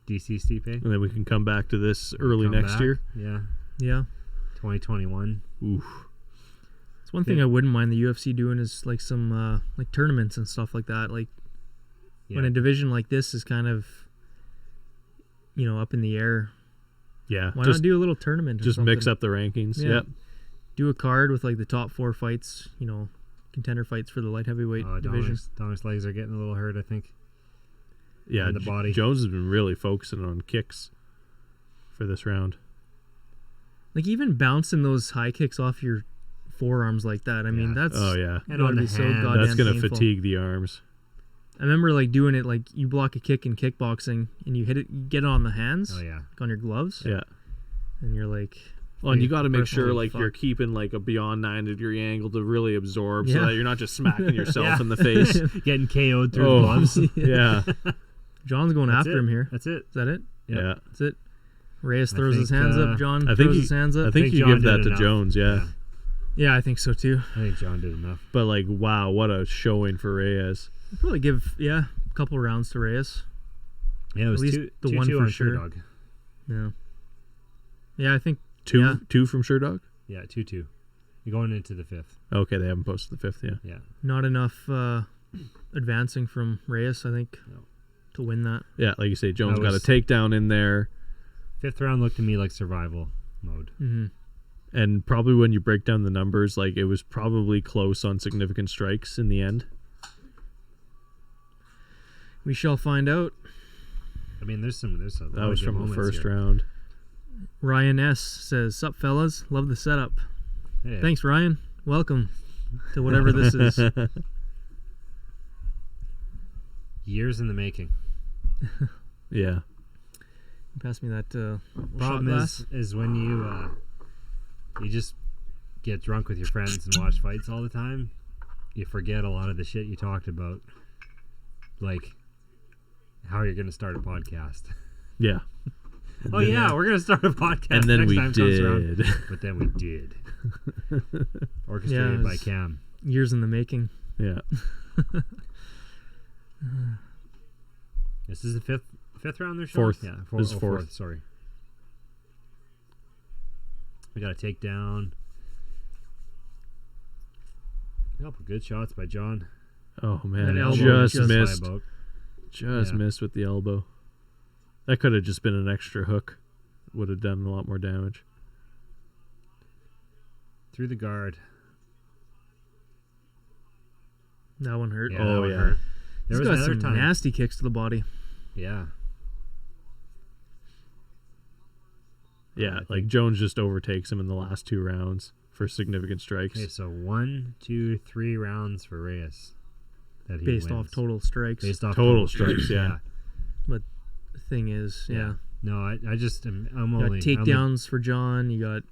DC Stipe. And then we can come back to this early next year. Yeah. Yeah. 2021. Oof. It's one thing I wouldn't mind the UFC doing is like some like tournaments and stuff like that. Like when a division like this is kind of up in the air. Yeah. Why not do a little tournament? Just mix up the rankings. Yeah. Yep. Do a card with like the top 4 fights. Contender fights for the light heavyweight division. Dominick's legs are getting a little hurt, I think. Yeah. In the body. Jones has been really focusing on kicks for this round. Like even bouncing those high kicks off your forearms like that. I mean, that's and on the so hand. goddamn That's gonna painful. fatigue the arms. I remember like doing it like you block a kick in kickboxing and you hit it, you get it on the hands, Oh yeah. like on your gloves, Yeah. and you're like, Well, and you got to make personally, sure like fuck. you're keeping like a beyond 9-degree angle to really absorb, so Yeah. that you're not just smacking yourself in the face. Getting KO'd through the gloves. Yeah. John's going That's after it. him here. That's it. Is that it? Yeah. That's it. Reyes I throws his think, hands up. John I think throws his hands up. I think think you John give that did to enough. Jones. Yeah. Yeah, I think so too. I think John did enough. But like, wow, what a showing for Reyes. I'd probably give a couple rounds to Reyes. Yeah, it was At least two, the two, one two for on sure. Dog. Yeah. Yeah, I think Two from Sherdog? Yeah, 2-2. You're going into the 5th. Okay, they haven't posted the 5th, yeah. Yeah. not enough advancing from Reyes, I think, No. to win that. Yeah, like you say, Jones That got a was- takedown in there. 5th round looked to me like survival mode. Mm-hmm. And probably when you break down the numbers, like it was probably close on significant strikes in the end. We shall find out. I mean, there's a lot That of was good from the moments first here. round. Ryan S. says, "Sup, fellas? Love the setup." Hey, Thanks, Ryan. Welcome to whatever this is. years in the making. Yeah. Pass me that shot Problem glass. is when you just get drunk with your friends and watch fights all the time, you forget a lot of the shit you talked about, like how you're going to start a podcast. Yeah. Oh yeah, we're going to start a podcast. And then next we time comes around. did. But then we did. Orchestrated Yeah, by it's- Cam. Years in the making. Yeah. This is the fifth round. They're Fourth. showing? Yeah, This is fourth. fourth. Sorry. We got a takedown. A couple good shots by John. Oh man, That it elbow just just missed. By about. Just Yeah. missed with the elbow. That could have just been an extra hook. Would have done a lot more damage. Through the guard. That one hurt. Yeah, Oh, that one yeah. hurt. He's There was got another some time. nasty kicks to the body. Yeah. Yeah, like Jones just overtakes him in the last 2 rounds for significant strikes. Okay, so 1, 2, 3 rounds for Reyes. That he Based wins. off total strikes. Based off Total strikes, yeah. The thing is, yeah. No, I just I'm You got only takedowns for John. You got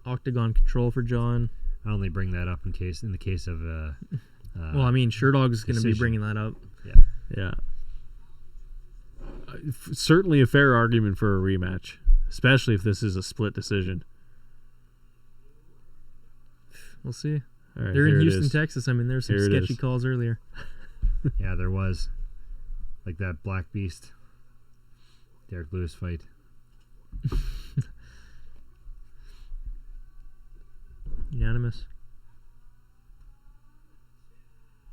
octagon control for John. I only bring that up in the case of Well, I mean, Sherdog is going to be decision. bringing that up. Yeah. Certainly a fair argument for a rematch, especially if this is a split decision. We'll see. All right, They're in here it Houston, is. Texas. I mean, there's some Here it sketchy is. calls earlier. yeah, there was like that Black Beast Derrick Lewis fight. Unanimous.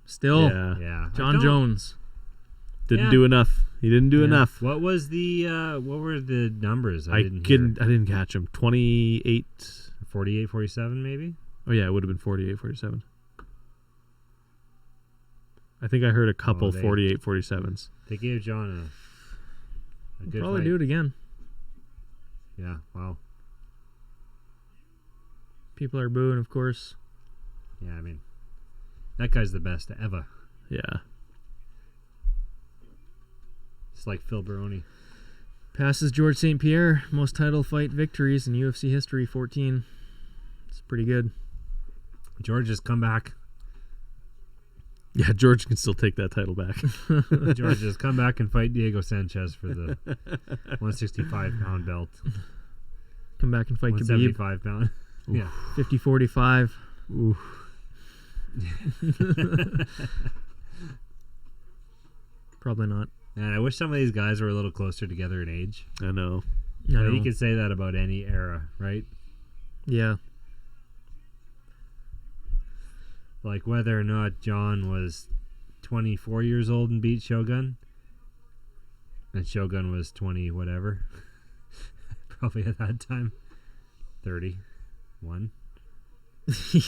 Still, Yeah. Yeah, I John don't- Jones. Didn't Yeah. do enough. He didn't do Yeah. enough. What was the what were the numbers? I didn't didn't catch him. 28. 48, 47 maybe. Oh yeah, it would have been 48, 47. I think I heard a couple they- 48, 47s. They gave John a, a We'll good probably fight. do it again. Yeah, wow. People are booing, of course. Yeah, I mean, that guy's the best ever. Yeah. It's like Phil Baroni. Passes George St. Pierre. Most title fight victories in UFC history, 14. It's pretty good. George has come back. Yeah, George can still take that title back. George has come back and fight Diego Sanchez for the 165-pound belt. Come back and fight Khabib. 175 pound. Yeah. 50-45. Ooh. Probably not. And I wish some of these guys were a little closer together in age. I know. I know. You could say that about any era, right? Yeah. Like whether or not John was 24 years old and beat Shogun, and Shogun was 20 whatever, probably at that time, 31.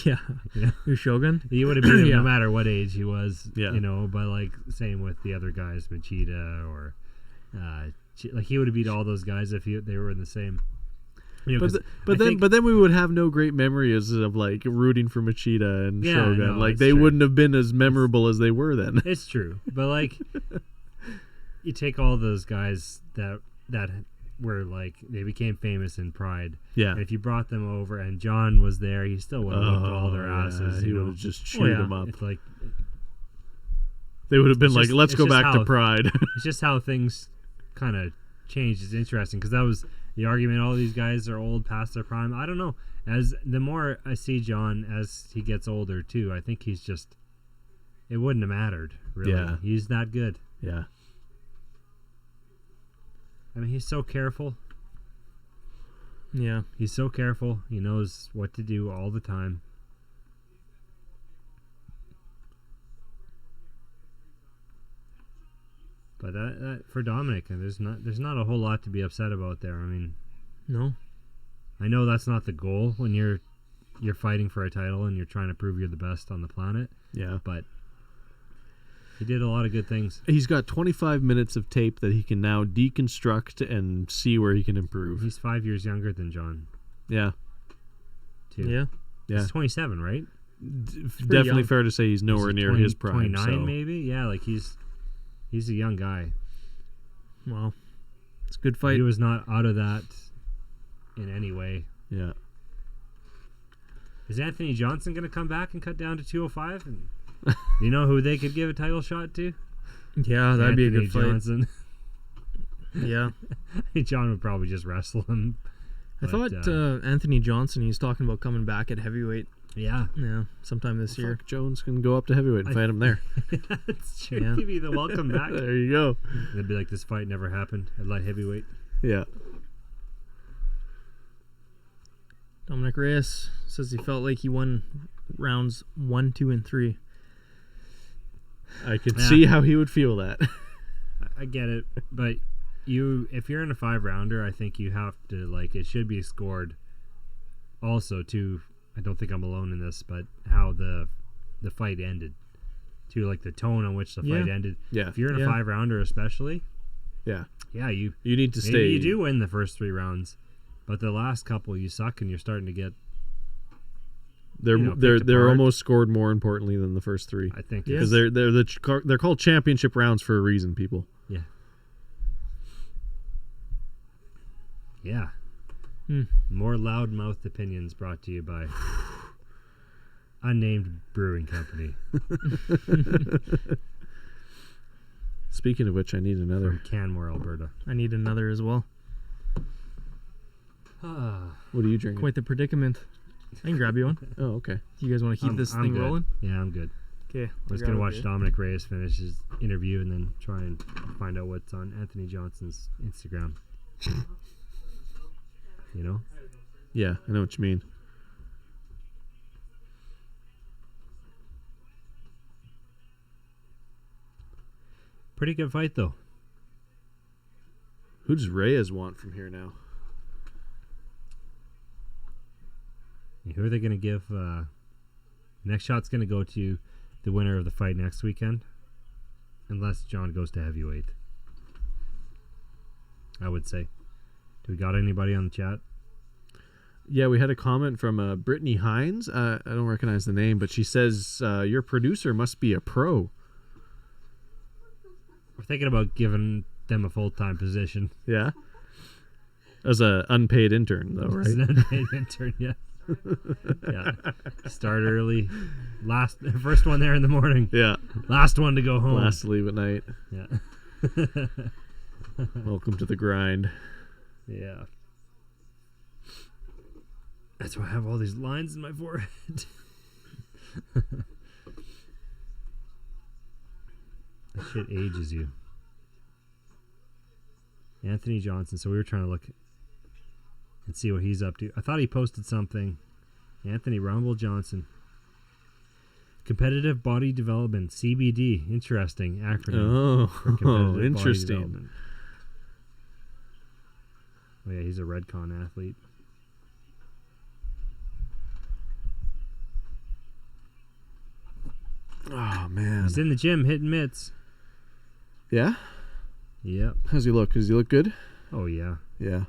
Yeah. Yeah. Who's Shogun? He would have beat him Yeah. no matter what age he was, Yeah. you know, but like same with the other guys, Machida or like he would have beat all those guys if they were in the same. You know, But then we would have no great memories of like rooting for Machida and Yeah, Shogun. no, Like it's they true. wouldn't have been as memorable as they were then. It's true, but like you take all those guys that were like they became famous in Pride. Yeah. And if you brought them over and John was there, he still would have whooped all their asses. He You would know? have just chewed them up. It's like They would have been it's like, just- "Let's it's go just back to how- Pride." it's just how things kind of changed. It's interesting because that was the argument. All these guys are old, past their prime. I don't know. As the more I see John as he gets older too, I think he's just. It wouldn't have mattered really. Yeah. He's that good. Yeah. I mean, he's so careful. Yeah. He's so careful. He knows what to do all the time. But that for Dominick, there's not a whole lot to be upset about there. I mean, No. I know that's not the goal when you're fighting for a title and you're trying to prove you're the best on the planet, Yeah. but he did a lot of good things. He's got 25 minutes of tape that he can now deconstruct and see where he can improve. He's 5 years younger than John, Yeah. too. Yeah. Yeah. He's 27, right? Definitely young. fair to say he's nowhere Is he near 20 his prime. 29 So. maybe? Yeah, like he's a young guy. Well, it's a good fight. He was not out of that in any way. Yeah. Is Anthony Johnson going to come back and cut down to 205? And do you know who they could give a title shot to? Yeah, that'd be a Anthony good fight. Johnson. Yeah. John would probably just wrestle him. I thought Anthony Johnson, he's talking about coming back at heavyweight. Yeah. Yeah, sometime this year. Fuck, Jones can go up to heavyweight and fight him there. That's true. Yeah. Give you the welcome back. There you go. They'd be like, this fight never happened at light heavyweight. Yeah. Dominick Reyes says he felt like he won rounds 1, 2, and 3. I could Yeah. see how he would feel that. I get it, but if you're in a 5-rounder, I think you have to, like, it should be scored also to, I don't think I'm alone in this, but how the fight ended, to like the tone on which the fight ended. Yeah. If you're in a Yeah. 5-rounder especially, Yeah. you You need to maybe stay. you do win the first 3 rounds, but the last couple you suck and you're starting to get, They're picked they're apart. almost scored more importantly than the first 3 I think, Yeah. because they're called championship rounds for a reason, people. yeah. Hmm. More loudmouthed opinions brought to you by unnamed brewing company Speaking of which, I need another. from Canmore, Alberta. I need another as well. What are you drinking? Quite the predicament. I can grab you one. Oh, okay. You guys want to keep I'm- this I'm thing good. rolling? Yeah, I'm good. Okay. I was going to watch Dominick Reyes finish his interview and then try and find out what's on Anthony Johnson's Instagram. You know? Yeah, I know what you mean. Pretty good fight, though. Who does Reyes want from here now? Who are they going to give? Next shot's going to go to the winner of the fight next weekend. Unless John goes to heavyweight. I would say. Do we got anybody on the chat? Yeah, we had a comment from Brittany Hines. I don't recognize the name, but she says your producer must be a pro. We're thinking about giving them a full-time position. Yeah, as a unpaid intern, though, right? As an unpaid intern, yeah. Yeah. Start early. First one there in the morning. Yeah. Last one to go home. Last to leave at night. Yeah. Welcome to the grind. Yeah. That's why I have all these lines in my forehead. That shit ages you. Anthony Johnson. So we were trying to look and see what he's up to. I thought he posted something. Anthony Rumble Johnson. Competitive Body Development, CBD. Interesting acronym. Oh, interesting. Oh yeah, he's a Redcon athlete. Oh, man. He's in the gym hitting mitts. Yeah? Yep. How's he look? Does he look good? Oh yeah. Yeah.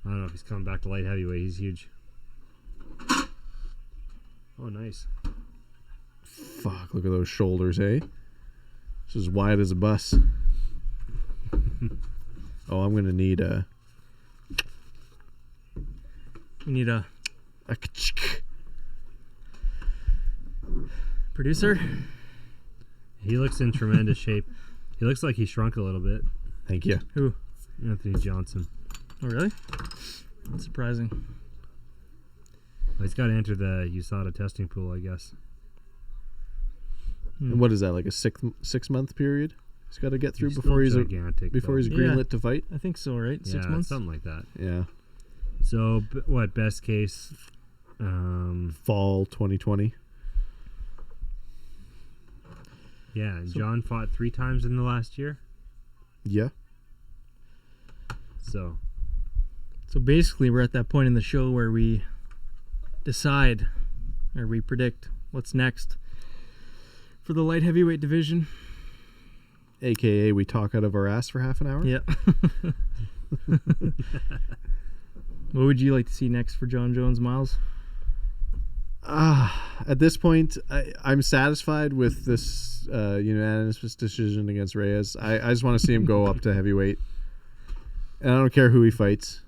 I don't know if he's coming back to light heavyweight. He's huge. Oh, nice. Fuck, look at those shoulders, eh? It's as wide as a bus. Oh, I'm going to need a... We need a a producer. He looks in tremendous shape. He looks like he shrunk a little bit. Thank you. Who? Anthony Johnson. Oh, really? That's surprising. Well, he's got to enter the USADA testing pool, I guess. And what is that, like a 6-month period he's got to get through He's before still he's gigantic, before though. he's greenlit to fight? I think so, right? 6 Yeah, months? something like that. Yeah. So, what, best case? Fall 2020. Yeah, and John fought 3 times in the last year. Yeah. So basically, we're at that point in the show where we decide, or we predict what's next for the light heavyweight division. AKA we talk out of our ass for half an hour. Yeah. What would you like to see next for John Jones, Myles? At this point, I'm satisfied with this unanimous decision against Reyes. I just want to see him go up to heavyweight. And I don't care who he fights.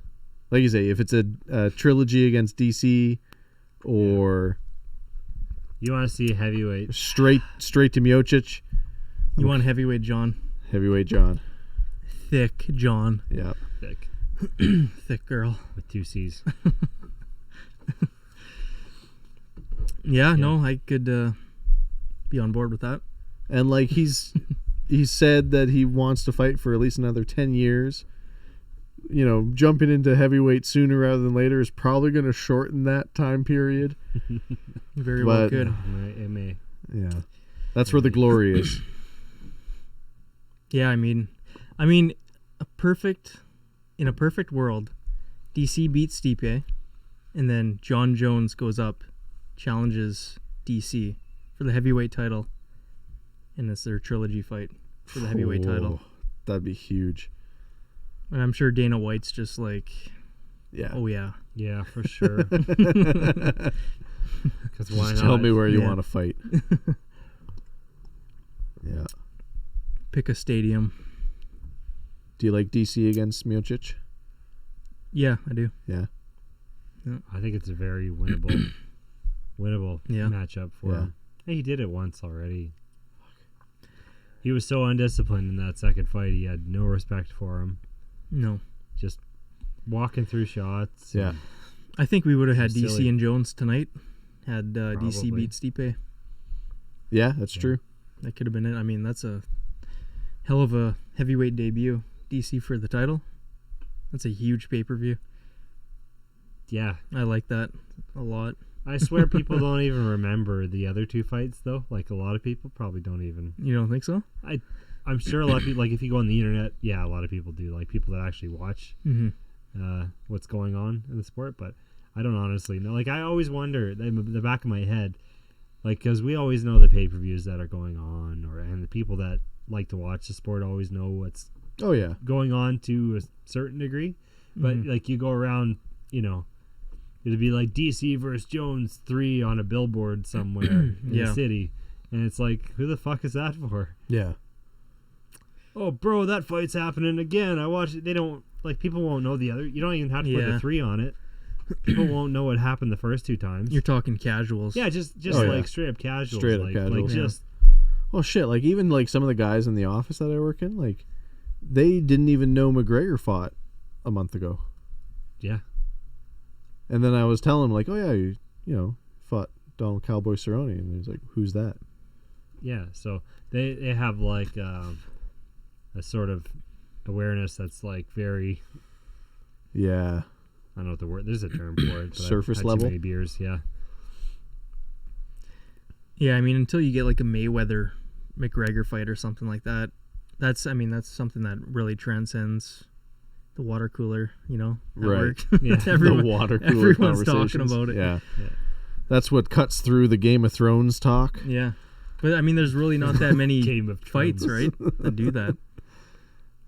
Like you say, if it's a trilogy against DC or you want to see heavyweight straight to Miocic. You want heavyweight John? Heavyweight John. Thick John. Yeah. thick Thick girl. with 2 C's. Yeah, no, I could be on board with that. And like he said that he wants to fight for at least another 10 years. You know, jumping into heavyweight sooner rather than later is probably going to shorten that time period. Very well could. It may. Yeah. That's where the glory is. Yeah, I mean, in a perfect world, DC beats Stipe, and then John Jones goes up, challenges DC for the heavyweight title, and it's their trilogy fight for the heavyweight title. That'd be huge. And I'm sure Dana White's just like, Yeah. oh yeah. Yeah, for sure. Because why Just not? tell me where you Yeah. want to fight. Yeah. Pick a stadium. Do you like DC against Miocic? Yeah, I do. Yeah. I think it's a very winnable Yeah. matchup for Yeah. him. Hey, he did it once already. He was so undisciplined in that second fight. He had no respect for him. No. Just walking through shots. Yeah. and- I think we would have had DC Silly. and Jones tonight had DC Probably. beat Stipe. Yeah, that's Yeah. true. That could have been it. I mean, that's a hell of a heavyweight debut. DC for the title. That's a huge pay-per-view. Yeah. I like that a lot. I swear people don't even remember the other 2 fights, though. Like, a lot of people probably don't even. You don't think so? I'm sure a lot of people, like, if you go on the internet, yeah, a lot of people do. Like, people that actually watch Mm-hmm. what's going on in the sport. But I don't honestly know. Like, I always wonder, in the back of my head, like, because we always know the pay-per-views that are going on, and the people that like to watch the sport always know what's Oh, yeah. going on to a certain degree. But, like, you go around it'd be like DC versus Jones 3 on a billboard somewhere in the city. And it's like, who the fuck is that for? Yeah. Oh, bro, that fight's happening again. I watched it. They don't, people won't know the other. You don't even have to put the 3 on it. People won't know what happened the first 2 times. You're talking casuals. Yeah, just straight up casuals. Straight up casuals. Oh, shit. Even, some of the guys in the office that I work in, they didn't even know McGregor fought a month ago. Yeah. And then I was telling him, oh, yeah, you fought Donald Cowboy Cerrone. And he was like, who's that? Yeah, so they have, a sort of awareness that's, very... Yeah. I don't know what the word... There's a term for it. But surface I've had level? too many beers, yeah. Yeah, I mean, until you get, a Mayweather-McGregor fight or something like that, that's something that really transcends the water cooler, at Right. work. Yeah. The water cooler everyone's talking conversations. about it. Yeah. That's what cuts through the Game of Thrones talk. Yeah. But, there's really not that many Game of fights, Thrones. right, that do that.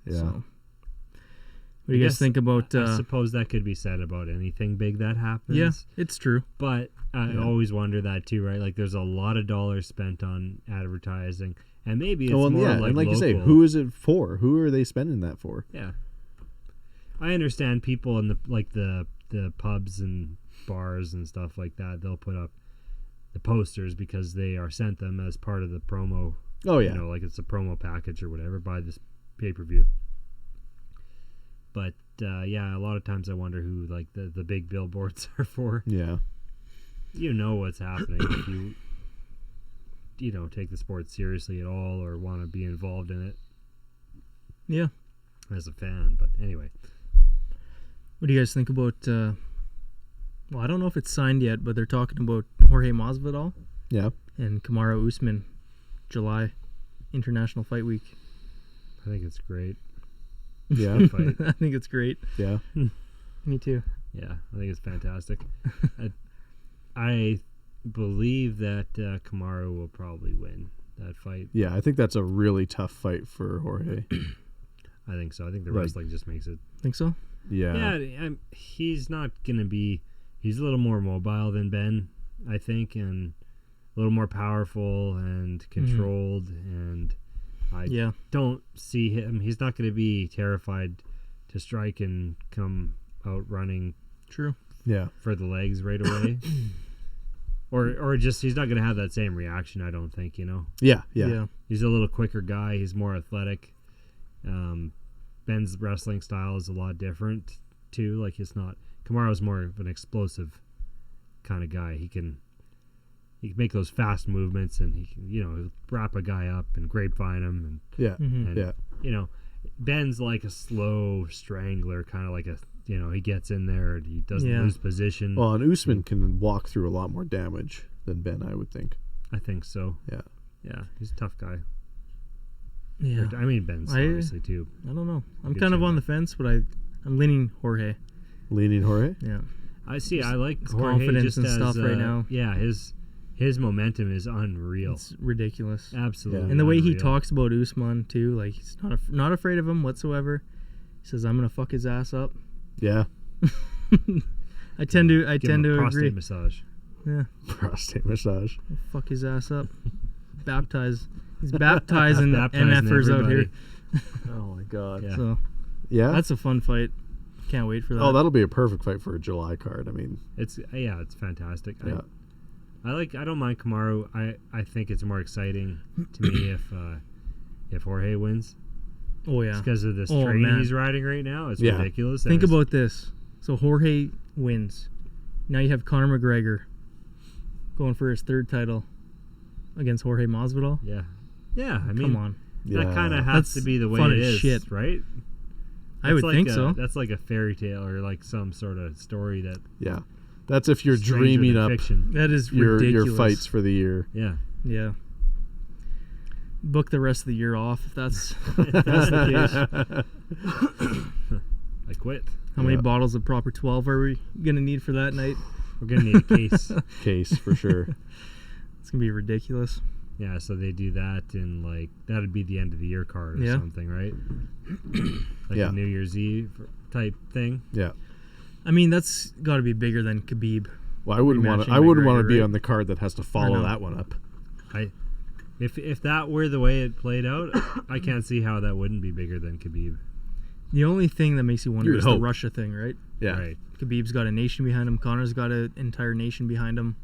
Yeah. So, what do you guys think about... I suppose that could be said about anything big that happens. Yeah, it's true. But I always wonder that too, right? There's a lot of dollars spent on advertising, and maybe it's more and like local. you say, who is it for? Who are they spending that for? Yeah, I understand people in the pubs and bars and stuff like that. They'll put up the posters because they are sent them as part of the promo. Oh yeah, it's a promo package or whatever by this pay-per-view. But a lot of times I wonder who the big billboards are for. Yeah. What's happening if you don't take the sport seriously at all or want to be involved in it. Yeah. As a fan, but anyway. What do you guys think about I don't know if it's signed yet, but they're talking about Jorge Masvidal Yeah. and Kamaru Usman, July International Fight Week. I think it's great. Yeah. Fight. I think it's great. Yeah. Me too. Yeah, I think it's fantastic. I believe that Kamaru will probably win that fight. Yeah, I think that's a really tough fight for Jorge. I think so. I think the wrestling just makes it. Think so? Yeah. Yeah, he's not going to be... He's a little more mobile than Ben, I think, and a little more powerful and controlled, and I don't see him... He's not going to be terrified to strike and come out running... True. Yeah. For the legs right away. Or just he's not going to have that same reaction, I don't think, Yeah. He's a little quicker guy. He's more athletic. Ben's wrestling style is a lot different, too. It's not... Kamaru's more of an explosive kind of guy. He can make those fast movements, and he can, he'll wrap a guy up and grapevine him. And, Yeah. and Ben's like a slow strangler, kind of like a... he gets in there and he doesn't lose position. Well, and Usman can walk through a lot more damage than Ben, I would think. I think so. Yeah. Yeah, he's a tough guy. Yeah. I mean, Ben's obviously too. I don't know. I'm kind of on the fence, but I'm leaning Jorge. Leaning Jorge? Yeah. I see. I like his Jorge confidence just and as, stuff right now. Yeah, his momentum is unreal. It's ridiculous. Absolutely. Yeah. And the way he unreal. talks about Usman too, he's not afraid of him whatsoever. He says, "I'm gonna fuck his ass up." Yeah. I tend to prostate agree. massage. Yeah. Prostate massage. Fuck his ass up. Baptize. He's baptizing Baptizing MFers out here. everybody. Oh my god. Yeah. So Yeah. that's a fun fight. Can't wait for that. Oh, that'll be a perfect fight for a July card. I mean, It's fantastic. yeah. I don't mind Kamaru. I think it's more exciting to me if Jorge wins. Oh yeah. It's because of this Oh, train man. he's riding right now. It's Yeah. ridiculous. Think about this. So Jorge wins. Now you have Conor McGregor going for his 3rd title against Jorge Masvidal. Yeah. Yeah. I mean, Come on. that kind of has That's to be the way fun it as is, shit. right? I would think so. That's like a fairy tale or like some sort of story that Yeah. That's if you're stranger dreaming than up fiction. That is your ridiculous. fights for the year. Yeah. Yeah. Book the rest of the year off if that's the case. I quit. How many Yeah. bottles of Proper 12 are we gonna need for that night? We're gonna need a case. Case for sure. It's gonna be ridiculous. Yeah, so they do that in that'd be the end of the year card or Yeah. something, right? Yeah. a New Year's Eve type thing. Yeah. I mean, that's got to be bigger than Khabib. Well, I wouldn't want to. Rematching I wouldn't want to McGregor, be right? on the card that has to follow know. that one up. If that were the way it played out, I can't see how that wouldn't be bigger than Khabib. The only thing that makes you wonder You would is hope. the Russia thing, right? Yeah. Right. Khabib's got a nation behind him. Conor's got an entire nation behind him.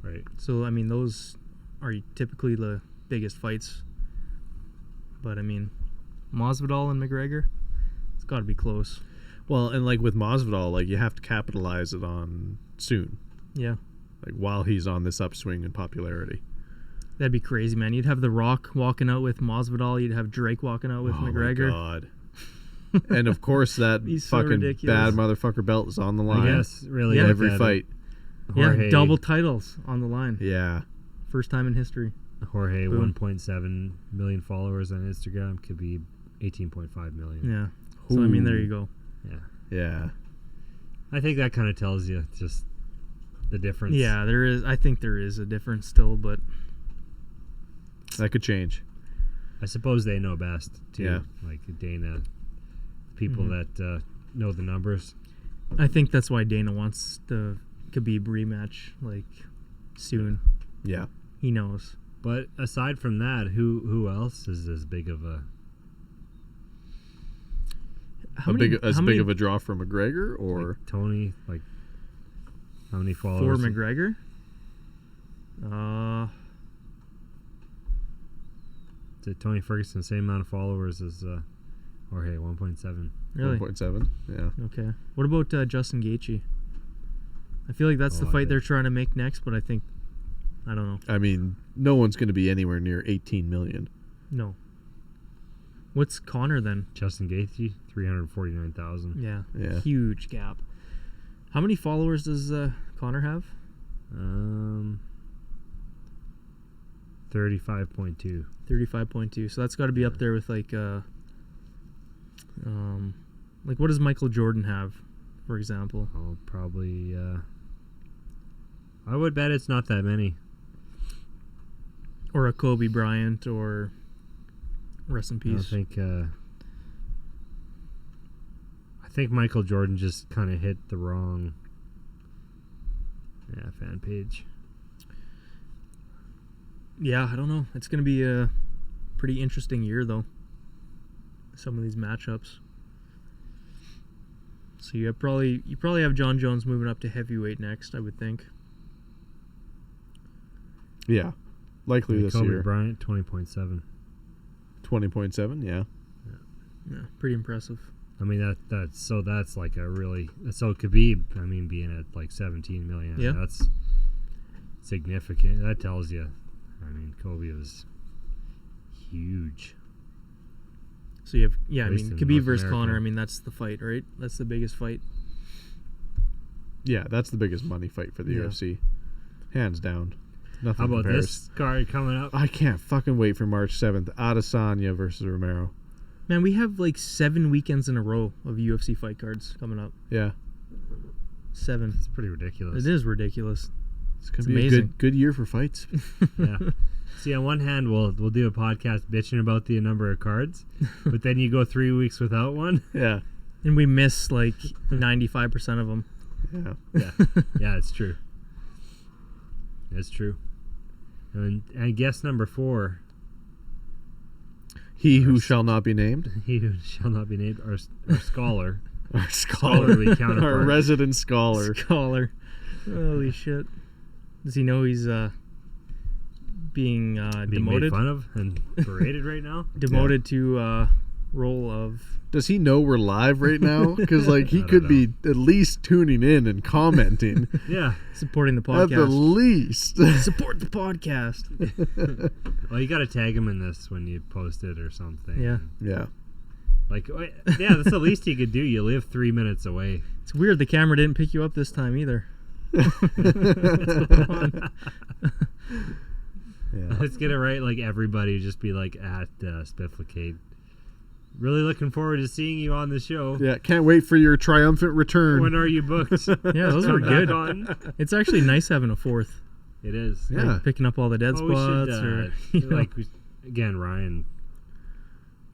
Right. So, I mean, those are typically the biggest fights. But, I mean, Masvidal and McGregor, it's got to be close. Well, and like with Masvidal, like you have to capitalize it on soon, Yeah. like while he's on this upswing in popularity. That'd be crazy, man. You'd have The Rock walking out with Masvidal. You'd have Drake walking out with McGregor. My God. And of course, that He's so fucking ridiculous. bad motherfucker belt is on the line. I guess really Yeah. look Every at it, fight. Jorge, Yeah, double titles on the line. Yeah. First time in history. Jorge, Boom. 1.7 million followers on Instagram. Khabib, 18.5 million. Yeah. So, I mean, there Ooh. you go. Yeah. Yeah. I think that kind of tells you just the difference. Yeah, there is. I think there is a difference still, but That could change. I suppose they know best too. Yeah. Like Dana, people that know the numbers. I think that's why Dana wants the Khabib rematch, like, soon. Yeah. He knows. But aside from that, who else is as big of a? Big of a draw for McGregor, or Like Tony, like how many For followers? McGregor? To Tony Ferguson, same amount of followers as Jorge, 1.7. Really? 1.7. Yeah. Okay. What about Justin Gaethje? I feel like that's the Oh, fight yeah. they're trying to make next, but I don't know. I mean, no one's going to be anywhere near 18 million. No. What's Conor then? Justin Gaethje, 349,000. Yeah. Yeah. Huge gap. How many followers does Conor have? 35.2. 35.2. So that's got to be up there with like what does Michael Jordan have, for example? Oh, probably. I would bet it's not that many. Or a Kobe Bryant, or rest in peace. I think Michael Jordan just kind of hit the wrong fan page. Yeah, I don't know. It's going to be a pretty interesting year, though. Some of these matchups. So you probably have John Jones moving up to heavyweight next, I would think. Yeah. Likely this Kobe year. Bryant, 20.7. 20.7. Yeah. Yeah, pretty impressive. I mean that's like a really Khabib. I mean, being at like 17 million. Yeah. That's significant. That tells you. I mean, Kobe was huge. So you have, At least in Khabib North versus America. Conor. I mean, that's the fight, right? That's the biggest fight. Yeah, that's the biggest money fight for the Yeah. UFC. Hands down. Nothing How about compares. this card coming up? I can't fucking wait for March 7th. Adesanya versus Romero. Man, we have like 7 weekends in a row of UFC fight cards coming up. Yeah. 7. It's pretty ridiculous. It is ridiculous. It's going It's to be a amazing. good year for fights. Yeah. See, on one hand, we'll do a podcast bitching about the number of cards, but then you go 3 weeks without one. Yeah. And we miss like 95% of them. Yeah. Yeah, it's true. It's true. And guess number 4, He who shall not be named. he who shall not be named, our scholar, Our scholarly counterpart. Our resident scholar. Scholar. Holy shit. Does he know he's being being demoted? made fun of and paraded right now. Demoted to role of... Does he know we're live right now? Because like he I don't could be at least tuning in and commenting. Yeah. supporting the At the podcast. least. Support the podcast. Well, you got to tag him in this when you post it or something. Yeah. Yeah. Like, yeah, that's the least you could do. You live 3 minutes away. It's weird the camera didn't pick you up this time either. Yeah. Let's get it right. Like, everybody just be like at Spifflicade. Really looking forward to seeing you on the show. Yeah. Can't wait for your triumphant return. When are you booked? Yeah, those were Come back good. on. It's actually nice having a fourth. It is. Yeah. Like picking up all the dead Oh, we spots. should, Or, you know. like, again, Ryan.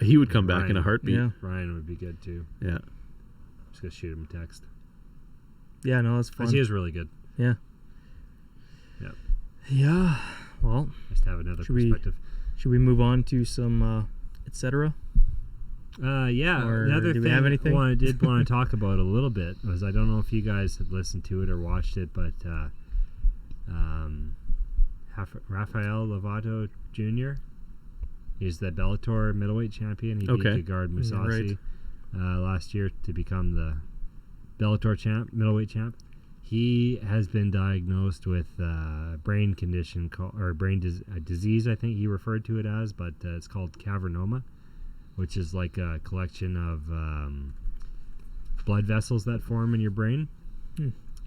He would come back in a Ryan. heartbeat. Yeah. Ryan would be good too. Yeah. Just gonna shoot him a text. Yeah, no, that's fun. He is really good. Yeah. Yep. Yeah. Well, Just to have another perspective. Should we move on to some etc.? Yeah. Or Another do we thing have anything? I did want to talk about a little bit was, I don't know if you guys have listened to it or watched it, but Rafael Lovato Jr. He's the Bellator middleweight champion. He beat Gegard Mousasi last year to become the Bellator middleweight champ. He has been diagnosed with a brain condition disease, I think he referred to it as, but it's called cavernoma, which is like a collection of blood vessels that form in your brain.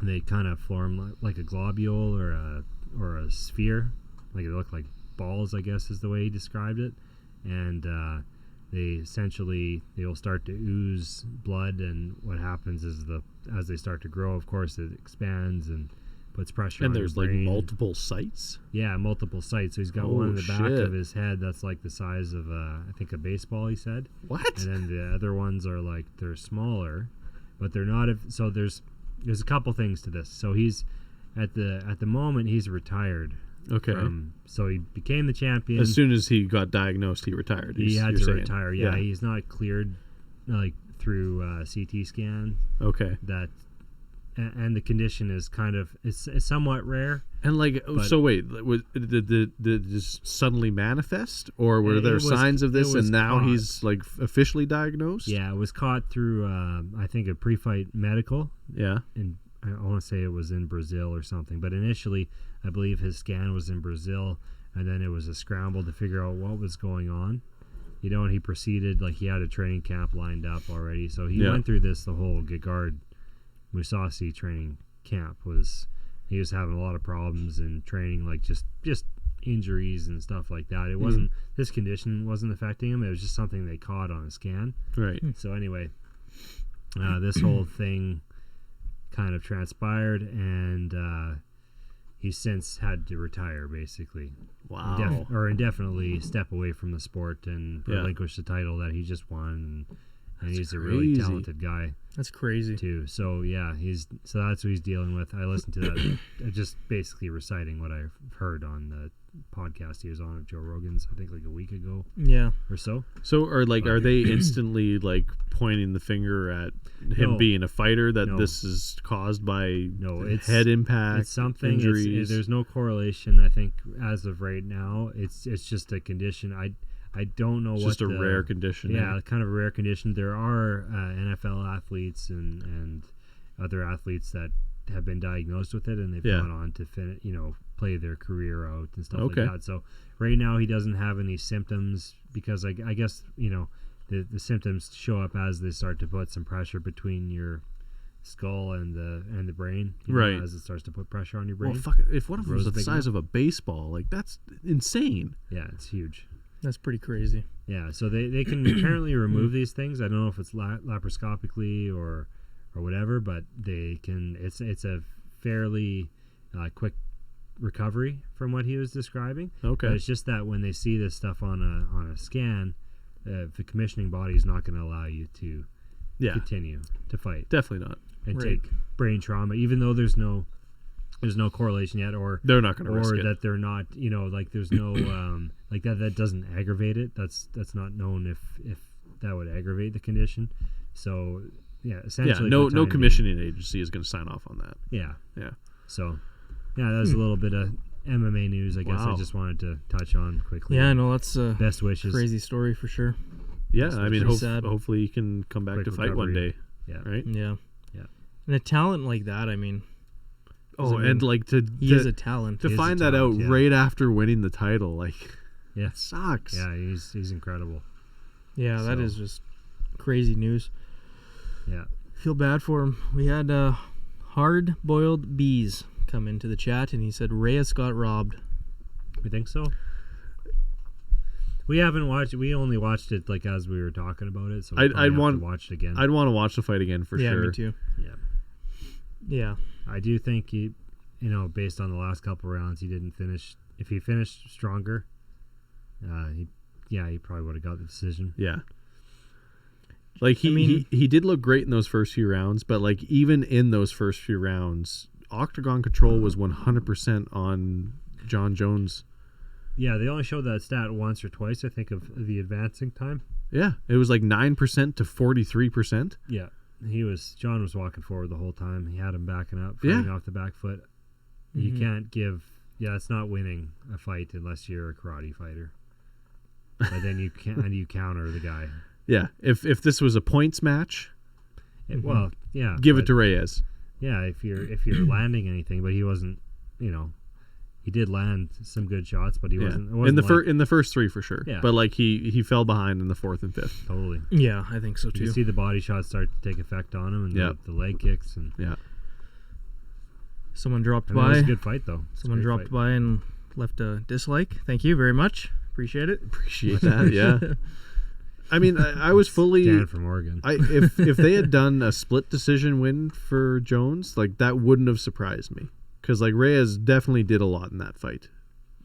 They kind of form like a globule or a sphere, like they look like balls, I guess is the way he described it. And they will start to ooze blood, and what happens is as they start to grow, of course, it expands and puts pressure on your brain. And there's like multiple sites? Yeah, multiple sites. So he's got one in the back of his head that's like the size of I think a baseball, he said. What? And then the other ones are like, they're smaller, but they're not. So there's a couple things to this. So he's at the moment he's retired. Okay. So he became the champion. As soon as he got diagnosed, he retired. He had to retire. Yeah, he's not cleared like through CT scan. Okay. And the condition is kind of it's somewhat rare. And like, so wait, did this suddenly manifest, or were there signs of this, and now he's like officially diagnosed? Yeah, it was caught through I think a pre-fight medical. Yeah. And I want to say it was in Brazil or something, but initially I believe his scan was in Brazil, and then it was a scramble to figure out what was going on. And he proceeded, like he had a training camp lined up already, so he went through the whole Gegard Mousasi training camp. He was having a lot of problems in training, like just injuries and stuff like that. It wasn't this condition wasn't affecting him. It was just something they caught on a scan. Right. So anyway, this whole thing kind of transpired, and he's since had to retire, basically. Wow. Or indefinitely step away from the sport and relinquish the title that he just won. And he's a really talented guy. That's crazy too. So yeah, that's what he's dealing with. I listened to that, just basically reciting what I've heard on the podcast he was on at Joe Rogan's, I think like a week ago. Yeah. Or so. So are they instantly like pointing the finger at him being a fighter, that this is caused by head impact? It's something. Injuries? There's no correlation, I think, as of right now. It's just a condition. I don't know just a rare condition. Yeah, kind of a rare condition. There are NFL athletes and other athletes that have been diagnosed with it, and they've gone on to play their career out and stuff like that. So right now he doesn't have any symptoms, because I guess the symptoms show up as they start to put some pressure between your skull and the brain, right, as it starts to put pressure on your brain. Well, fuck, if one of them was the size of a baseball, like that's insane. Yeah, it's huge. That's pretty crazy. Yeah, so they can apparently remove these things. I don't know if it's laparoscopically or whatever, but they can. It's a fairly quick recovery from what he was describing. Okay, but it's just that when they see this stuff on a scan, the commissioning body is not going to allow you to continue to fight. Definitely not. And take brain trauma, even though there's no correlation yet, or they're not going to risk it, or that they're not, like there's no like that doesn't aggravate it. That's not known if that would aggravate the condition. So essentially, no commissioning agency is going to sign off on that. Yeah. So that was a little bit of MMA news, I guess. I just wanted to touch on quickly. Yeah, no, that's best wishes. Crazy story for sure. Yeah, I mean, hopefully he can come back to fight one day. Yeah. Right. Yeah. And a talent like that, I mean. And like he is a talent. To find that out right after winning the title, like, it sucks. Yeah, he's incredible. Yeah, that is just crazy news. Yeah, feel bad for him. We had hard-boiled bees come into the chat, and he said Reyes got robbed. You think so? We haven't watched. We only watched it like as we were talking about it. So I'd want to watch it again. I'd want to watch the fight again for sure. Yeah, me too. Yeah. I do think he, based on the last couple rounds, he didn't finish. If he finished stronger, he probably would have got the decision. Yeah. Like he did look great in those first few rounds, but like even in those first few rounds, octagon control was 100% on Jon Jones. Yeah, they only showed that stat once or twice, I think, of the advancing time. Yeah, it was like 9% to 43%. Yeah, John was walking forward the whole time. He had him backing up, fighting off the back foot. You can't give. Yeah, it's not winning a fight unless you're a karate fighter. But then you counter the guy. Yeah, if this was a points match, well, yeah, give it to Reyes. Yeah, if you're landing anything, but he wasn't. He did land some good shots, but he wasn't. It wasn't in the first three for sure. Yeah. But like he fell behind in the fourth and fifth. Totally. Yeah, I think so too. You see the body shots start to take effect on him, and the leg kicks, and someone dropped It by. was a good fight though. Someone dropped by and left a dislike. Thank you very much. Appreciate it. Appreciate that. Yeah. I mean, I was fully Dan from Oregon. If they had done a split decision win for Jones, like that wouldn't have surprised me, because like Reyes definitely did a lot in that fight,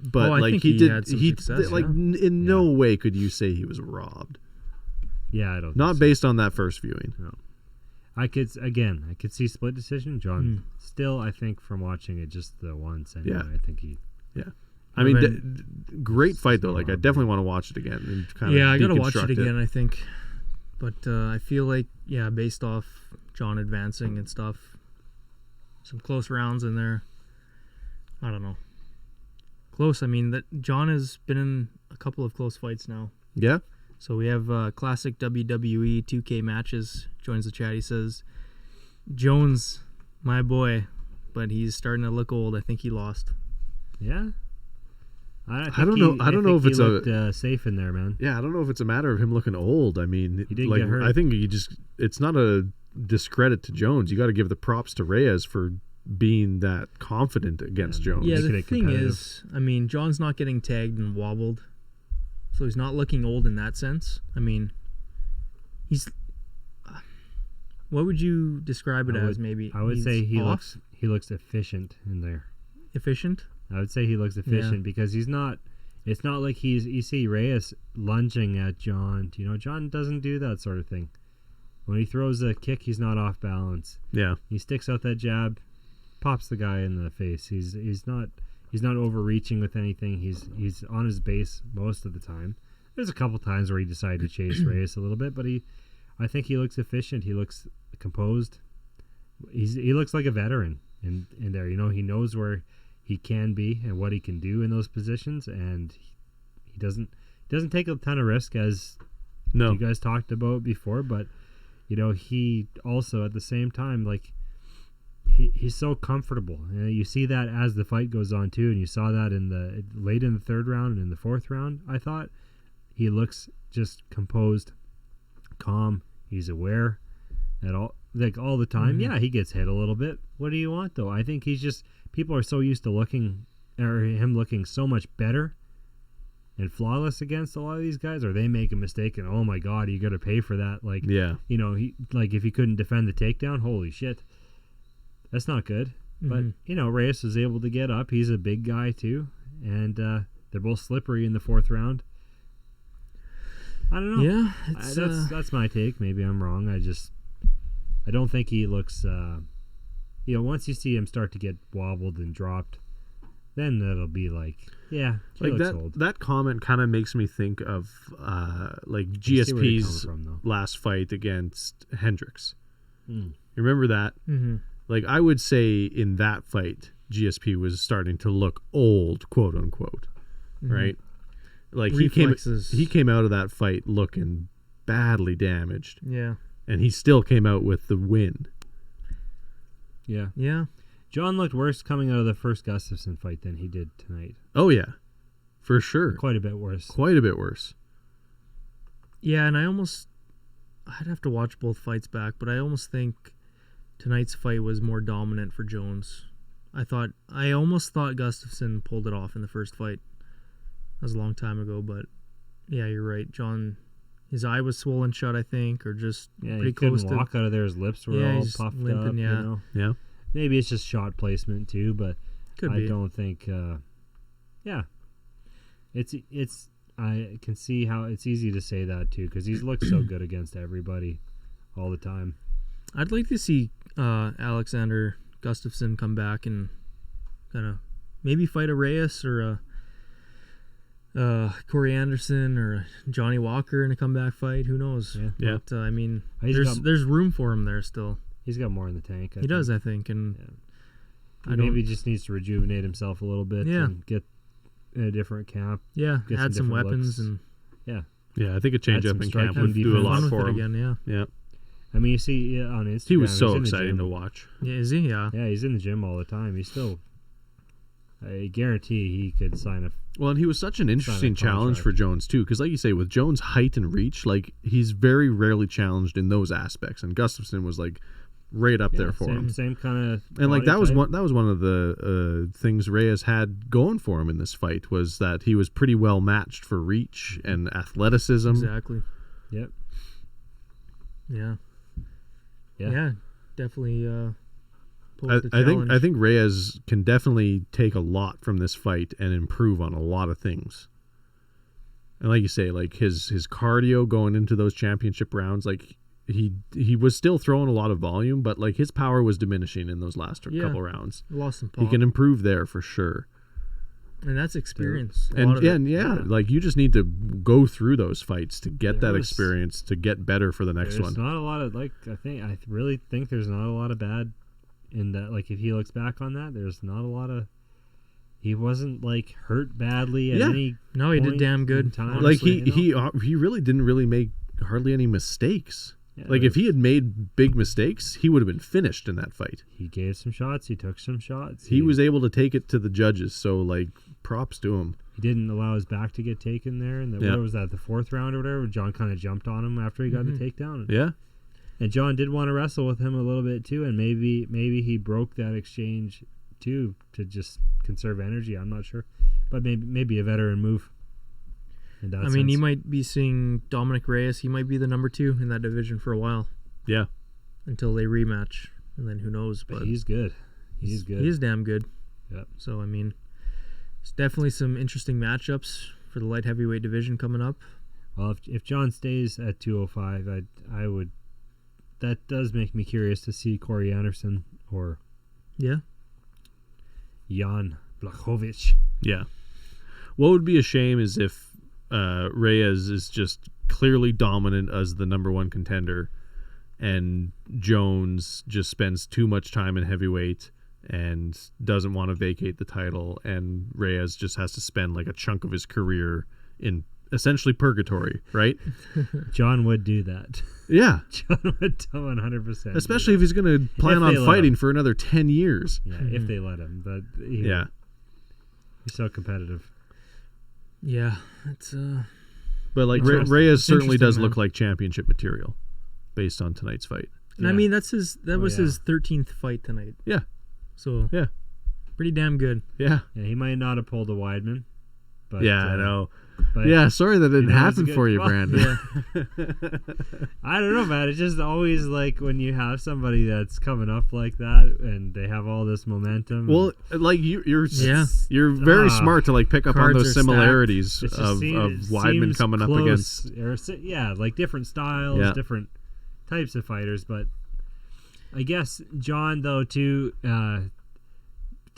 but I like think he did, had some success, like in no way could you say he was robbed. Yeah, I don't. Not think based on that first viewing. No, I could see split decision. John still, I think from watching it just the once anyway. Yeah. I think he. Yeah. I mean, great fight though. Like I definitely want to watch it again and kind of I gotta watch it again. I think, but I feel like based off John advancing and stuff, some close rounds in there. I don't know. Close. I mean that John has been in a couple of close fights now. Yeah. So we have classic WWE 2K matches. Joins the chat. He says, Jones, my boy, but he's starting to look old. I think he lost. Yeah. I don't know. I don't know if it's safe in there, man. Yeah, I don't know if it's a matter of him looking old. I mean, he did get hurt. I think it's not a discredit to Jones. You got to give the props to Reyes for being that confident against Jones. Yeah, the thing is, I mean, John's not getting tagged and wobbled, so he's not looking old in that sense. I mean, he's. What would you describe it as? Maybe I would say he looks efficient in there. Efficient. I would say he looks efficient because he's not. It's not like you see Reyes lunging at John. John doesn't do that sort of thing. When he throws a kick, he's not off balance. Yeah, he sticks out that jab, pops the guy in the face. He's not overreaching with anything. He's on his base most of the time. There's a couple times where he decided to chase Reyes a little bit, but I think he looks efficient. He looks composed. He looks like a veteran in there. He knows where he can be and what he can do in those positions, and he doesn't take a ton of risk, as you guys talked about before. But he also at the same time, like he's so comfortable, and you see that as the fight goes on too. And you saw that late in the third round and in the fourth round. I thought he looks just composed, calm. He's aware at all the time. Yeah, he gets hit a little bit. What do you want though? I think he's just. People are so used to him looking so much better and flawless against a lot of these guys, or they make a mistake and oh my god, you got to pay for that. Like, he if he couldn't defend the takedown, holy shit, that's not good. But Reyes was able to get up. He's a big guy too, and they're both slippery in the fourth round. I don't know. Yeah, that's my take. Maybe I'm wrong. I don't think he looks. Once you see him start to get wobbled and dropped, then that'll be like, he looks old. That comment kind of makes me think of GSP's last fight against Hendricks. You remember that? Mm-hmm. Like I would say in that fight, GSP was starting to look old, quote unquote, right? Like he came out of that fight looking badly damaged. Yeah, and he still came out with the win. Yeah. John looked worse coming out of the first Gustafsson fight than he did tonight. Oh, yeah. For sure. Quite a bit worse. Yeah, and I'd have to watch both fights back, but I almost think tonight's fight was more dominant for Jones. I almost thought Gustafsson pulled it off in the first fight. That was a long time ago, but yeah, you're right. John, his eye was swollen shut, I think, or just pretty close to... he couldn't walk out of there. His lips were all puffed limping, up. Yeah. Maybe it's just shot placement too, but I don't think... It's... I can see how it's easy to say that too, because he's looked so good against everybody all the time. I'd like to see Alexander Gustafsson come back and kind of maybe fight a Reyes or a Corey Anderson or a Johnny Walker in a comeback fight. Who knows? Yeah. But, I mean, He's there's room for him there still. He's got more in the tank. He does, I think. And He maybe just needs to rejuvenate himself a little bit and get in a different camp. Yeah, get add some different weapons. looks. And Yeah, I think a change Add up some in camp striking would do a defense. lot fun with for it him. again, Yeah. I mean, you see on Instagram, He was so he's in the exciting gym. to watch. Yeah, is he? Yeah. Yeah, he's in the gym all the time. He's still. I guarantee he could sign a. Well, and he was such an interesting challenge contract. for Jones too, because like you say, with Jones' height and reach, like he's very rarely challenged in those aspects, and Gustafsson was like right up there for him. Same kind of. And like that was one of the things Reyes had going for him in this fight, was that he was pretty well matched for reach and athleticism. Exactly. Yep. Yeah. Yeah. Yeah. Definitely. I think Reyes can definitely take a lot from this fight and improve on a lot of things. And like you say, like his cardio going into those championship rounds, like he was still throwing a lot of volume, but like his power was diminishing in those last couple rounds. lost some pop. He can improve there for sure. And that's experience. And like you just need to go through those fights to get that experience to get better for the next one. There's not a lot of I really think there's not a lot of bad in that. Like if he looks back on that, there's not a lot of. He wasn't like hurt badly at any. No, he did point damn in good. time. Like Honestly, he really didn't really make hardly any mistakes. Yeah, like if he had made big mistakes, he would have been finished in that fight. He gave some shots. He took some shots. He was able to take it to the judges, so like props to him. He didn't allow his back to get taken there. And what was that, the fourth round or whatever? John kind of jumped on him after he got the takedown. Yeah. And John did want to wrestle with him a little bit too, and maybe he broke that exchange too to just conserve energy. I'm not sure, but maybe a veteran move. I mean, you might be seeing Dominick Reyes. He might be the number 2 in that division for a while. Yeah. Until they rematch, and then who knows? But he's good. He's good. He is damn good. Yep. So I mean, it's definitely some interesting matchups for the light heavyweight division coming up. Well, if John stays at 205, I would. That does make me curious to see Corey Anderson or Jan Blachowicz. Yeah. What would be a shame is if Reyes is just clearly dominant as the number 1 contender, and Jones just spends too much time in heavyweight and doesn't want to vacate the title, and Reyes just has to spend like a chunk of his career in essentially purgatory, right? John would do that. Yeah. John would 100%. Especially if he's going to plan on fighting for another 10 years. Yeah, if they let him. But he's so competitive. Yeah, it's but like Reyes certainly does look like championship material based on tonight's fight. And I mean that was his 13th fight tonight. Yeah. So pretty damn good. Yeah. Yeah, he might not have pulled a Weidman. But I know. But yeah, sorry that didn't happen for you, Brandon. I don't know, man. It's just always like when you have somebody that's coming up like that and they have all this momentum. Well, like you're very smart to like pick up on those similarities of Weidman coming up against. Like different styles, different types of fighters. But I guess John, though, to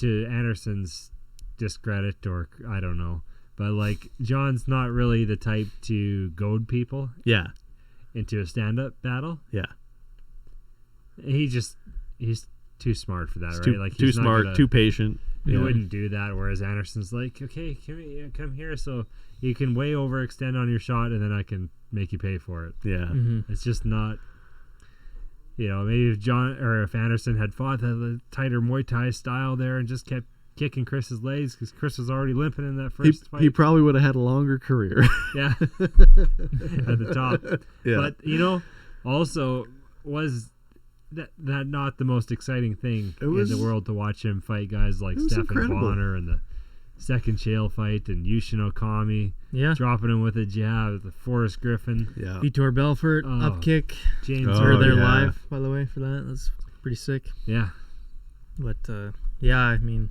Anderson's discredit, or I don't know. But, like, John's not really the type to goad people into a stand-up battle. Yeah. He's too smart for that, right? Like too smart, too patient. He wouldn't do that, whereas Anderson's like, okay, come here so you can way overextend on your shot and then I can make you pay for it. Yeah. Mm-hmm. It's just not... maybe if Anderson had fought the tighter Muay Thai style there and just kept kicking Chris's legs because Chris was already limping in that first fight. He probably would have had a longer career. Yeah. At the top. Yeah. But, also was that not the most exciting thing in the world to watch him fight guys like Stephan Bonner and the second Chael fight and Yushin Okami dropping him with a jab, the Forrest Griffin. Yeah. Vitor Belfort, up kick. James we were there live, by the way, for that. That's pretty sick. Yeah. But, I mean...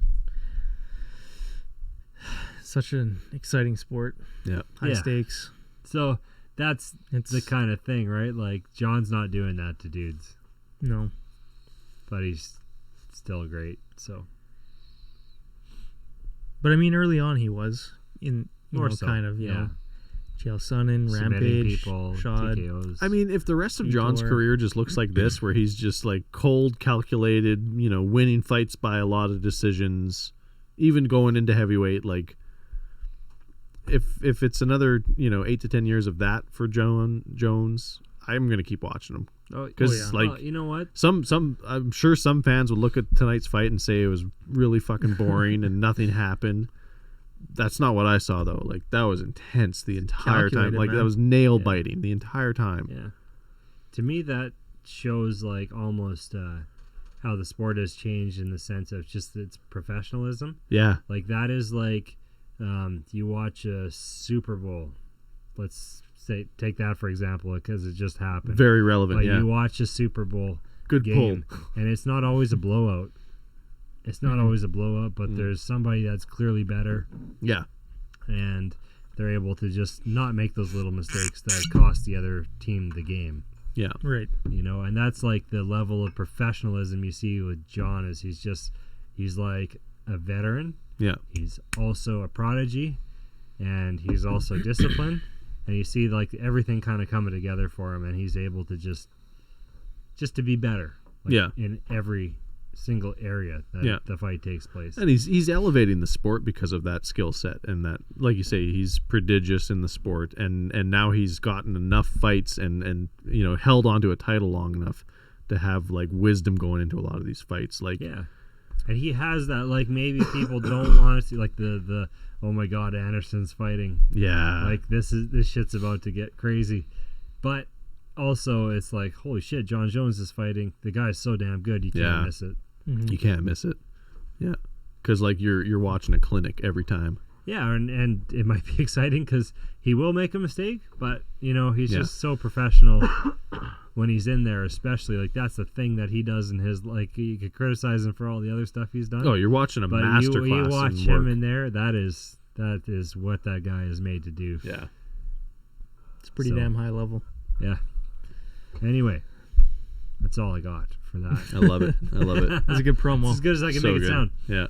such an exciting sport. Yeah. High stakes. So that's the kind of thing, right? Like, John's not doing that to dudes. No. But he's still great, so. But I mean, early on he was in, More so, kind of, yeah. Chael Sonnen, Submitting Rampage, people, Shad. TKOs. I mean, if the rest of John's Vitor. career just looks like this, where he's just like cold, calculated, winning fights by a lot of decisions, even going into heavyweight, like if it's another 8 to 10 years of that for Jones, I'm gonna keep watching him. Because well, you know what? Some I'm sure some fans would look at tonight's fight and say it was really fucking boring and nothing happened. That's not what I saw though. Like, that was intense the entire time. Like, man. that was nail biting the entire time. Yeah. To me, that shows like almost how the sport has changed in the sense of just its professionalism. Yeah. Like, that is like you watch a Super Bowl. Let's say take that for example because it just happened. Very relevant. Like, yeah. you watch a Super Bowl Good game, pull. and it's not always a blowout. It's not always a blowout, but there's somebody that's clearly better. Yeah. And they're able to just not make those little mistakes that cost the other team the game. Yeah. Right. And that's like the level of professionalism you see with John. Is he's like a veteran. Yeah. He's also a prodigy, and he's also disciplined. And you see like everything kind of coming together for him, and he's able to just to be better. Like, in every single area that the fight takes place. And he's elevating the sport because of that skill set, and that, like you say, he's prodigious in the sport, and now he's gotten enough fights and held onto a title long enough to have like wisdom going into a lot of these fights. Like, yeah. And he has that, like, maybe people don't want to see, like, the oh my god, Anderson's fighting. Yeah. Like, this shit's about to get crazy. But also it's like, holy shit, John Jones is fighting. The guy's so damn good, you can't miss it. Mm-hmm. You can't miss it. Yeah. Because like you're watching a clinic every time. Yeah, and it might be exciting because he will make a mistake, but he's just so professional when he's in there, especially. Like, that's the thing that he does in his, like, you could criticize him for all the other stuff he's done. Oh, you're watching a masterclass. You watch him in there, that is what that guy is made to do. Yeah. It's pretty damn high level. Yeah. Anyway, that's all I got for that. I love it. That's a good promo. It's as good as I can So make it good. sound. Yeah.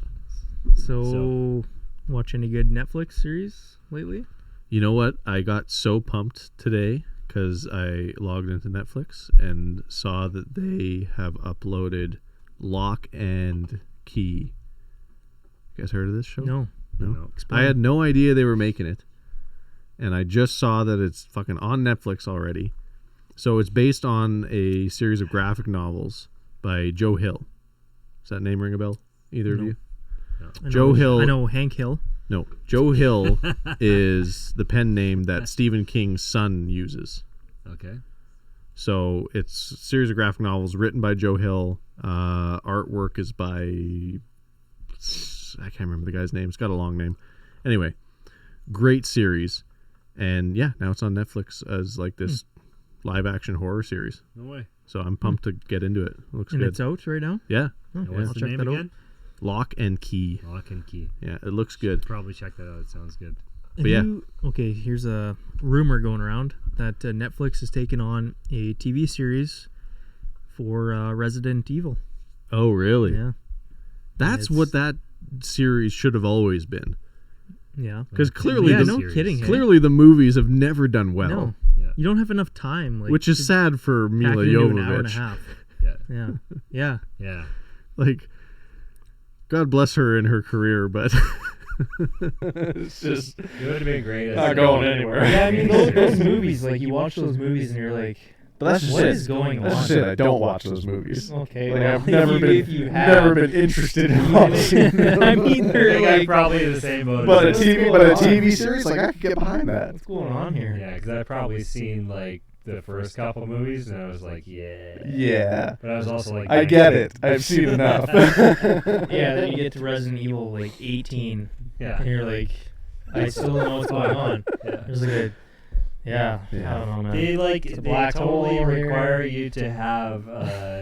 So, watch any good Netflix series lately? You know what? I got so pumped today because I logged into Netflix and saw that they have uploaded Lock and Key. You guys heard of this show? No. I had no idea they were making it. And I just saw that it's fucking on Netflix already. So it's based on a series of graphic novels by Joe Hill. Does that name ring a bell? Either of you? No. Joe Hill. I know Hank Hill. No, Joe Hill is the pen name that Stephen King's son uses. Okay. So it's a series of graphic novels written by Joe Hill. Artwork is by... I can't remember the guy's name. It's got a long name. Anyway, great series. And yeah, now it's on Netflix as like this live-action horror series. No way. So I'm pumped to get into it. It looks And good. it's out right now? Yeah. And Yeah. what's I'll the check name that out. again? Lock and Key. Lock and Key. Yeah, it looks good. Probably check that out. It sounds good. But yeah. Okay, here's a rumor going around that Netflix has taken on a TV series for Resident Evil. Oh, really? Yeah. That's what that series should have always been. Yeah. Because clearly, Yeah, the, no kidding. hey? clearly the movies have never done well. No. Yeah. You don't have enough time. Like, Which is to sad for pack Mila it into an hour and a Jovovich. half. Yeah. Yeah. Yeah. Yeah. Like, God bless her in her career, but It's just It would have been great. not going anywhere. Yeah, I mean, those movies, like, you watch those movies and you're like, But that's just what it. is going That's on? just it. I don't watch those movies. Okay, Like, well, I've never if you have, never been interested in watching them. I mean, I they're think I'm like, probably the same boat. But a as TV, you. but a TV series, like I could get behind that. what's going on here? Yeah, because I've probably seen like the first couple movies, and I was like, yeah. Yeah, But I was also like, I get it. I've seen enough. Yeah, then you get to Resident Evil, like, 18, Yeah. and you're like, I still don't know what's going on. Yeah. There's like a, I Yeah. don't know, man. They It's a they black totally hole here. require you to have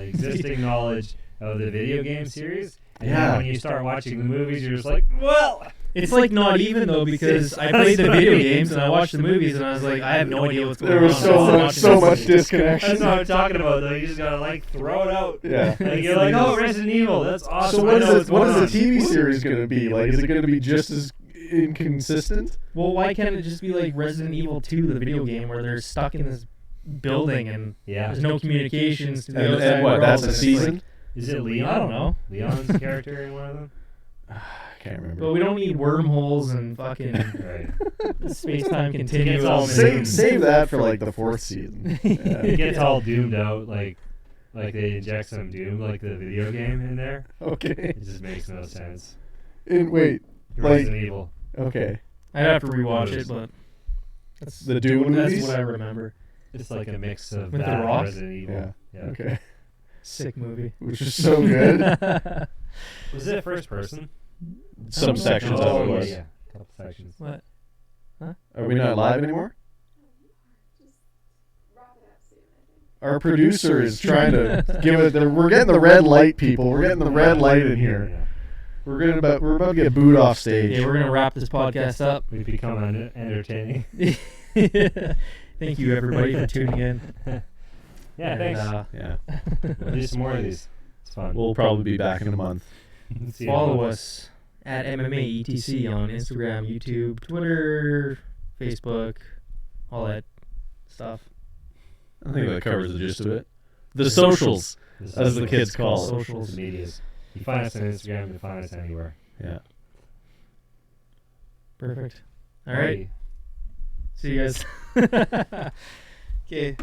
existing knowledge of the video game series. And Yeah. then when you start watching the movies, you're just like, well, It's like not even though because I played the video games and I watched the movies and I was like, I have no idea what's going There on. was so much disconnection. That's what I'm talking about, though. You just gotta like throw it out. Yeah. Like, you're like, oh, Resident Evil, that's awesome. So I know what's what going is the on. TV series going to be? Like, is it going to be just as inconsistent? Well, why can't it just be like Resident Evil 2, the video game, where they're stuck in this building and Yeah. there's no communications to the outside And what? world, That's a and it's season? like- Is it Leon? I don't know. Leon's the character in one of them? I can't remember. But we don't need wormholes and fucking Right. space-time It continuum. gets all Save that for like the 4th season. It gets all doomed out, like they inject some Doom, like the video game in there. Okay. It just makes no sense. Wait. Resident Evil. Okay. I'd have to rewatch it, but that's, The Dune that's movies? what I remember. It's like a mix of With The that and Rock? Resident Evil. Yeah. Okay. Sick movie. Which is so good. Was it first person? Some sections of it was. Yeah. A couple sections. What? Are we not live anymore? Our producer is trying to give it. We're getting the red light, people. We're getting the red light in here. Yeah. We're about to get booed off stage. Yeah, we're gonna wrap this podcast up. We've become entertaining. Thank you, everybody, for tuning in. Yeah, And, thanks. Yeah. We'll do some more of these. It's fun. We'll probably be back in a month. See you in a follow month. us at MMA ETC on Instagram, YouTube, Twitter, Facebook, all that stuff. I think that covers the gist of it. The socials, This as is the kids call it. Socials. The medias. You find us on Instagram, you can find us anywhere. Yeah. Perfect. All right. See you guys. Okay.